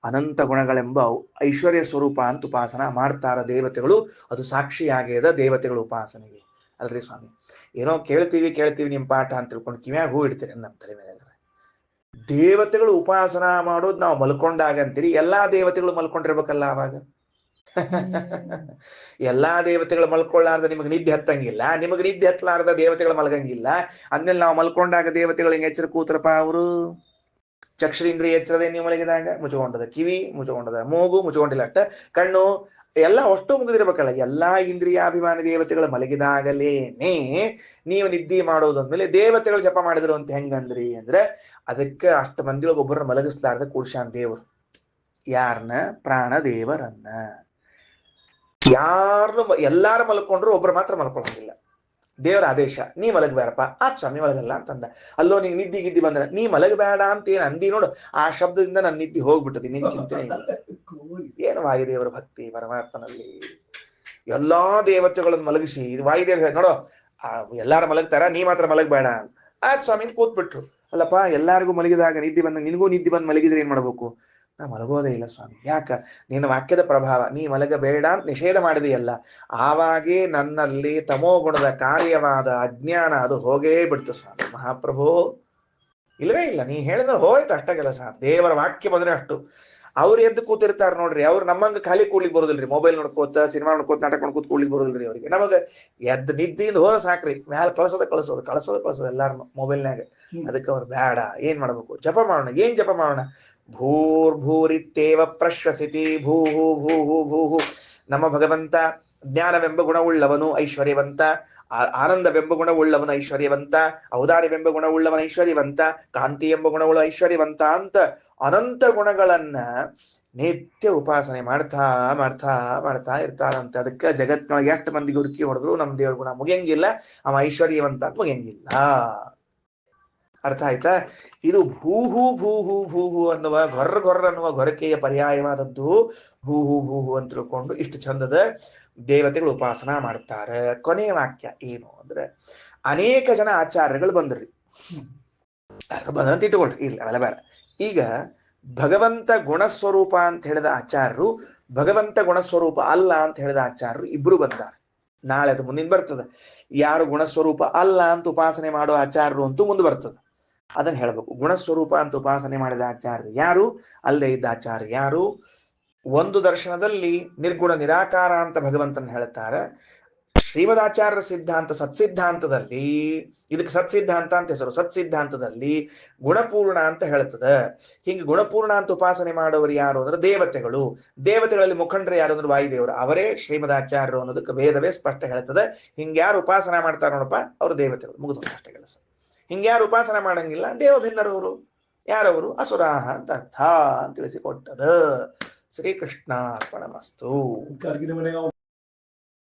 [SPEAKER 1] ಅನಂತ ಗುಣಗಳೆಂಬ ಐಶ್ವರ್ಯ ಸ್ವರೂಪ ಅಂತ ಉಪಾಸನ ಮಾಡ್ತಾರ ದೇವತೆಗಳು. ಅದು ಸಾಕ್ಷಿಯಾಗ್ಯದ ದೇವತೆಗಳ ಉಪಾಸನೆಗೆ. ಅಲ್ರಿ ಸ್ವಾಮಿ, ಏನೋ ಕೇಳ್ತೀವಿ ಕೇಳ್ತೀವಿ ನಿಮ್ ಪಾಠ ಅಂತ ತಿಳ್ಕೊಂಡು ಕಿವ್ಯಾಗ ಹೂ ಇಡ್ತೀರಿ ನಮ್ಮ ತಲೆ ಮೇಲೆ. ದೇವತೆಗಳು ಉಪಾಸನ ಮಾಡೋದು ನಾವು ಮಲ್ಕೊಂಡಾಗ ಅಂತೀರಿ. ಎಲ್ಲಾ ದೇವತೆಗಳು ಮಲ್ಕೊಂಡಿರ್ಬೇಕಲ್ಲ ಅವಾಗ. ಎಲ್ಲಾ ದೇವತೆಗಳು ಮಲ್ಕೊಳ್ಳಾರ್ದ ನಿಮಗೆ ನಿದ್ದೆ ಹತ್ತಂಗಿಲ್ಲ, ನಿಮಗೆ ನಿದ್ದೆ ಹತ್ತಲಾರ್ದ ದೇವತೆಗಳು ಮಲ್ಗಂಗಿಲ್ಲ. ಅಂದ್ಮೇಲೆ ನಾವು ಮಲ್ಕೊಂಡಾಗ ದೇವತೆಗಳು ಹಿಂಗೆ ಎಚ್ಚರ ಕೂತ್ರಪ್ಪ ಅವರು. ಚಕ್ಷುರೇಂದ್ರಿಯ ಎಚ್ಚರದೇ ನೀವು ಮಲಗಿದಾಗ ಮುಚ್ಕೊಂಡದ, ಕಿವಿ ಮುಚ್ಕೊಂಡದ, ಮೂಗು ಮುಚ್ಕೊಂಡಿಲ್ಲ, ಅಟ್ಟ ಕಣ್ಣು ಎಲ್ಲ ಅಷ್ಟು ಮುಗಿದಿರ್ಬೇಕಲ್ಲ. ಎಲ್ಲಾ ಇಂದ್ರಿಯಾಭಿಮಾನಿ ದೇವತೆಗಳು ಮಲಗಿದಾಗಲೇನೆ ನೀವು ನಿದ್ದೆ ಮಾಡೋದು ಅಂದ್ಮೇಲೆ ದೇವತೆಗಳು ಜಪ ಮಾಡಿದ್ರು ಅಂತ ಹೆಂಗಂದ್ರಿ ಅಂದ್ರೆ, ಅದಕ್ಕೆ ಅಷ್ಟು ಮಂದಿ ಒಬ್ಬರನ್ನ ಮಲಗಿಸ್ಲಾರ್ದ ಕೂಡ್ಶಾನ್ ದೇವರು. ಯಾರನ್ನ? ಪ್ರಾಣ ದೇವರನ್ನ. ಯಾರನ್ನು ಎಲ್ಲಾರು ಮಲ್ಕೊಂಡ್ರು ಒಬ್ರು ಮಾತ್ರ ಮಲ್ಕೊಳ್ಳಂಗಿಲ್ಲ. ದೇವರ ಆದೇಶ, ನೀ ಮಲಗಬೇಡಪ್ಪ. ಆ ಸ್ವಾಮಿ ಮಲಗಲ್ಲ ಅಂತಂದ. ಅಲ್ಲೋ ನೀ ನಿದ್ದಿ ಗಿದ್ದಿ ಬಂದ್ರೆ ನೀ ಮಲಗಬೇಡ ಅಂತ ಏನ್ ಅಂದಿ ನೋಡು, ಆ ಶಬ್ದದಿಂದ ನನ್ನ ನಿದ್ದಿ ಹೋಗ್ಬಿಟ್ಟದಿ, ನಿನ್ ಚಿಂತನೆ ಇಲ್ಲ. ಏನು ವಾಯುದೇವರ ಭಕ್ತಿ ಪರಮಾತ್ಮನಲ್ಲಿ. ಎಲ್ಲಾ ದೇವತೆಗಳನ್ನು ಮಲಗಿಸಿ, ಇದು ವಾಯುದೇವ ನೋಡೋ ಎಲ್ಲಾರು ಮಲಗ್ತಾರ, ನೀ ಮಾತ್ರ ಮಲಗಬೇಡ. ಆ ಸ್ವಾಮಿ ಕೂತ್ಬಿಟ್ರು. ಅಲ್ಲಪ್ಪ ಎಲ್ಲಾರಿಗೂ ಮಲಗಿದಾಗ ನಿದ್ದೆ ಬಂದ ನಿನಗೂ ನಿದ್ದೆ ಬಂದು ಮಲಗಿದ್ರೆ ಏನ್ ಮಾಡ್ಬೇಕು? ನಾ ಮಲಗೋದೇ ಇಲ್ಲ ಸ್ವಾಮಿ. ಯಾಕ? ನಿನ್ನ ವಾಕ್ಯದ ಪ್ರಭಾವ, ನೀ ಮಲಗಬೇಡ ಅಂತ ನಿಷೇಧ ಮಾಡಿದೆಯಲ್ಲ, ಆವಾಗೇ ನನ್ನಲ್ಲಿ ತಮೋಗುಣದ ಕಾರ್ಯವಾದ ಅಜ್ಞಾನ ಅದು ಹೋಗೇ ಬಿಡ್ತು ಸ್ವಾಮಿ. ಮಹಾಪ್ರಭು ಇಲ್ಲವೇ ಇಲ್ಲ, ನೀ ಹೇಳಿದ್ರೆ ಹೋಯ್ತು ಅಷ್ಟ ಕೆಲಸ. ದೇವರ ವಾಕ್ಯ ಬಂದ್ರೆ ಅಷ್ಟು. ಅವ್ರು ಎದ್ದು ಕೂತಿರ್ತಾರ ನೋಡ್ರಿ, ಅವ್ರು ನಮ್ಮಂಗ ಖಾಲಿ ಕೂಡ್ಲಿಕ್ಕೆ ಬರೋದಿಲ್ರಿ. ಮೊಬೈಲ್ ನೋಡ್ಕೋತ, ಸಿನಿಮಾ ನೋಡ್ಕೋತ, ನಾಟಕ ನೋಡ್ಕೋತ ಕೂಡ್ಲಿಕ್ಕೆ ಬರೋದಿಲ್ರಿ ಅವ್ರಿಗೆ. ನಮಗ ಎದ್ದು ನಿದ್ದಿಂದ ಹೋದ ಸಾಕ್ರಿ, ಮ್ಯಾಲ ಕಳ್ಸೋದು ಎಲ್ಲಾರು ಮೊಬೈಲ್ನಾಗ. ಅದಕ್ಕೆ ಅವ್ರು ಬೇಡ. ಏನ್ ಮಾಡ್ಬೇಕು? ಜಪ ಮಾಡೋಣ. ಏನ್ ಜಪ ಮಾಡೋಣ? ಭೂರ್ಭೂರಿತ್ತೇವ ಪ್ರಶ್ವಸಿತಿ ಭೂಹು ಭೂಹು ಭೂಹು. ನಮ್ಮ ಭಗವಂತ ಜ್ಞಾನವೆಂಬ ಗುಣವುಳ್ಳವನು ಐಶ್ವರ್ಯವಂತ, ಆನಂದವೆಂಬ ಗುಣವುಳ್ಳವನು ಐಶ್ವರ್ಯವಂತ, ಔದಾರ್ಯವೆಂಬ ಗುಣವುಳ್ಳವನು ಐಶ್ವರ್ಯವಂತ, ಕಾಂತಿ ಎಂಬ ಗುಣವುಳ್ಳ ಐಶ್ವರ್ಯವಂತ ಅಂತ ಅನಂತ ಗುಣಗಳನ್ನ ನಿತ್ಯ ಉಪಾಸನೆ ಮಾಡ್ತಾ ಮಾಡ್ತಾ ಮಾಡ್ತಾ ಇರ್ತಾರಂತೆ. ಅದಕ್ಕೆ ಜಗತ್ನೊಳಗೆ ಎಷ್ಟು ಮಂದಿಗೆ ಹುಡುಕಿ ಹೊಡೆದ್ರು ನಮ್ ದೇವ್ರ ಗುಣ ಮುಗಿಯಂಗಿಲ್ಲ, ಅವ ಐಶ್ವರ್ಯವಂತ ಮುಗಿಯಂಗಿಲ್ಲ. ಅರ್ಥ ಆಯ್ತಾ? ಇದು ಭೂಹು ಭೂಹು ಭೂಹು ಅನ್ನುವ ಗೊರ್ರ ಅನ್ನುವ ಗೊರಕೆಯ ಪರ್ಯಾಯವಾದದ್ದು ಭೂಹು ಭೂಹು ಅಂತ ತಿಳ್ಕೊಂಡು ಇಷ್ಟು ಚಂದದ ದೇವತೆಗಳು ಉಪಾಸನ ಮಾಡ್ತಾರೆ. ಕೊನೆಯ ವಾಕ್ಯ ಏನು ಅಂದ್ರೆ, ಅನೇಕ ಜನ ಆಚಾರ್ಯಗಳು ಬಂದ್ರಿ. ಬಂದ್ರಂತ ಇಟ್ಟುಕೊಳ್ರಿ, ಇಲ್ಲ ಅವೆಲ್ಲ ಬೇಡ. ಈಗ ಭಗವಂತ ಗುಣಸ್ವರೂಪ ಅಂತ ಹೇಳಿದ ಆಚಾರ್ಯರು, ಭಗವಂತ ಗುಣಸ್ವರೂಪ ಅಲ್ಲ ಅಂತ ಹೇಳಿದ ಆಚಾರ್ಯರು ಇಬ್ರು ಬಂದಾರೆ. ನಾಳೆ ಅದು ಮುಂದಿನ ಬರ್ತದೆ. ಯಾರು ಗುಣಸ್ವರೂಪ ಅಲ್ಲ ಅಂತ ಉಪಾಸನೆ ಮಾಡೋ ಆಚಾರ್ಯರು ಅಂತೂ ಮುಂದೆ ಬರ್ತದೆ. ಅದನ್ನ ಹೇಳ್ಬೇಕು. ಗುಣಸ್ವರೂಪ ಅಂತ ಉಪಾಸನೆ ಮಾಡಿದ ಆಚಾರ್ಯ ಯಾರು? ಅಲ್ಲದೆ ಇದ್ದ ಆಚಾರ್ಯ ಯಾರು? ಒಂದು ದರ್ಶನದಲ್ಲಿ ನಿರ್ಗುಣ ನಿರಾಕಾರ ಅಂತ ಭಗವಂತನ ಹೇಳ್ತಾರೆ. ಶ್ರೀಮದಾಚಾರ್ಯ ಸಿದ್ಧಾಂತ ಸತ್ಸಿದ್ಧಾಂತದಲ್ಲಿ, ಇದಕ್ಕೆ ಸತ್ಸಿದ್ಧಾಂತ ಅಂತ ಹೆಸರು, ಸತ್ಸಿದ್ಧಾಂತದಲ್ಲಿ ಗುಣಪೂರ್ಣ ಅಂತ ಹೇಳ್ತದೆ. ಹಿಂಗೆ ಗುಣಪೂರ್ಣ ಅಂತ ಉಪಾಸನೆ ಮಾಡೋರು ಯಾರು ಅಂದ್ರೆ ದೇವತೆಗಳು. ದೇವತೆಗಳಲ್ಲಿ ಮುಖಂಡರು ಯಾರು ಅಂದ್ರೆ ವಾಯುದೇವರು. ಅವರೇ ಶ್ರೀಮದಾಚಾರ್ಯರು ಅನ್ನೋದಕ್ಕೆ ವೇದವೇ ಸ್ಪಷ್ಟ ಹೇಳ್ತದೆ. ಹಿಂಗೆ ಯಾರು ಉಪಾಸನ ಮಾಡ್ತಾರ ನೋಡಪ್ಪ, ಅವರು ದೇವತೆಗಳು. ಮುಗಿದು ಅಷ್ಟೇ ಕೆಲಸ. ಹಿಂಗ್ಯಾರು ಉಪಾಸನ ಮಾಡಂಗಿಲ್ಲ, ದೇವಭಿನ್ನರವರು. ಯಾರವರು? ಅಸುರಾಹ ಅಂತ ಅರ್ಥ ಅಂತ ತಿಳಿಸಿಕೊಟ್ಟದ. ಶ್ರೀಕೃಷ್ಣಾರ್ಪಣಮಸ್ತು.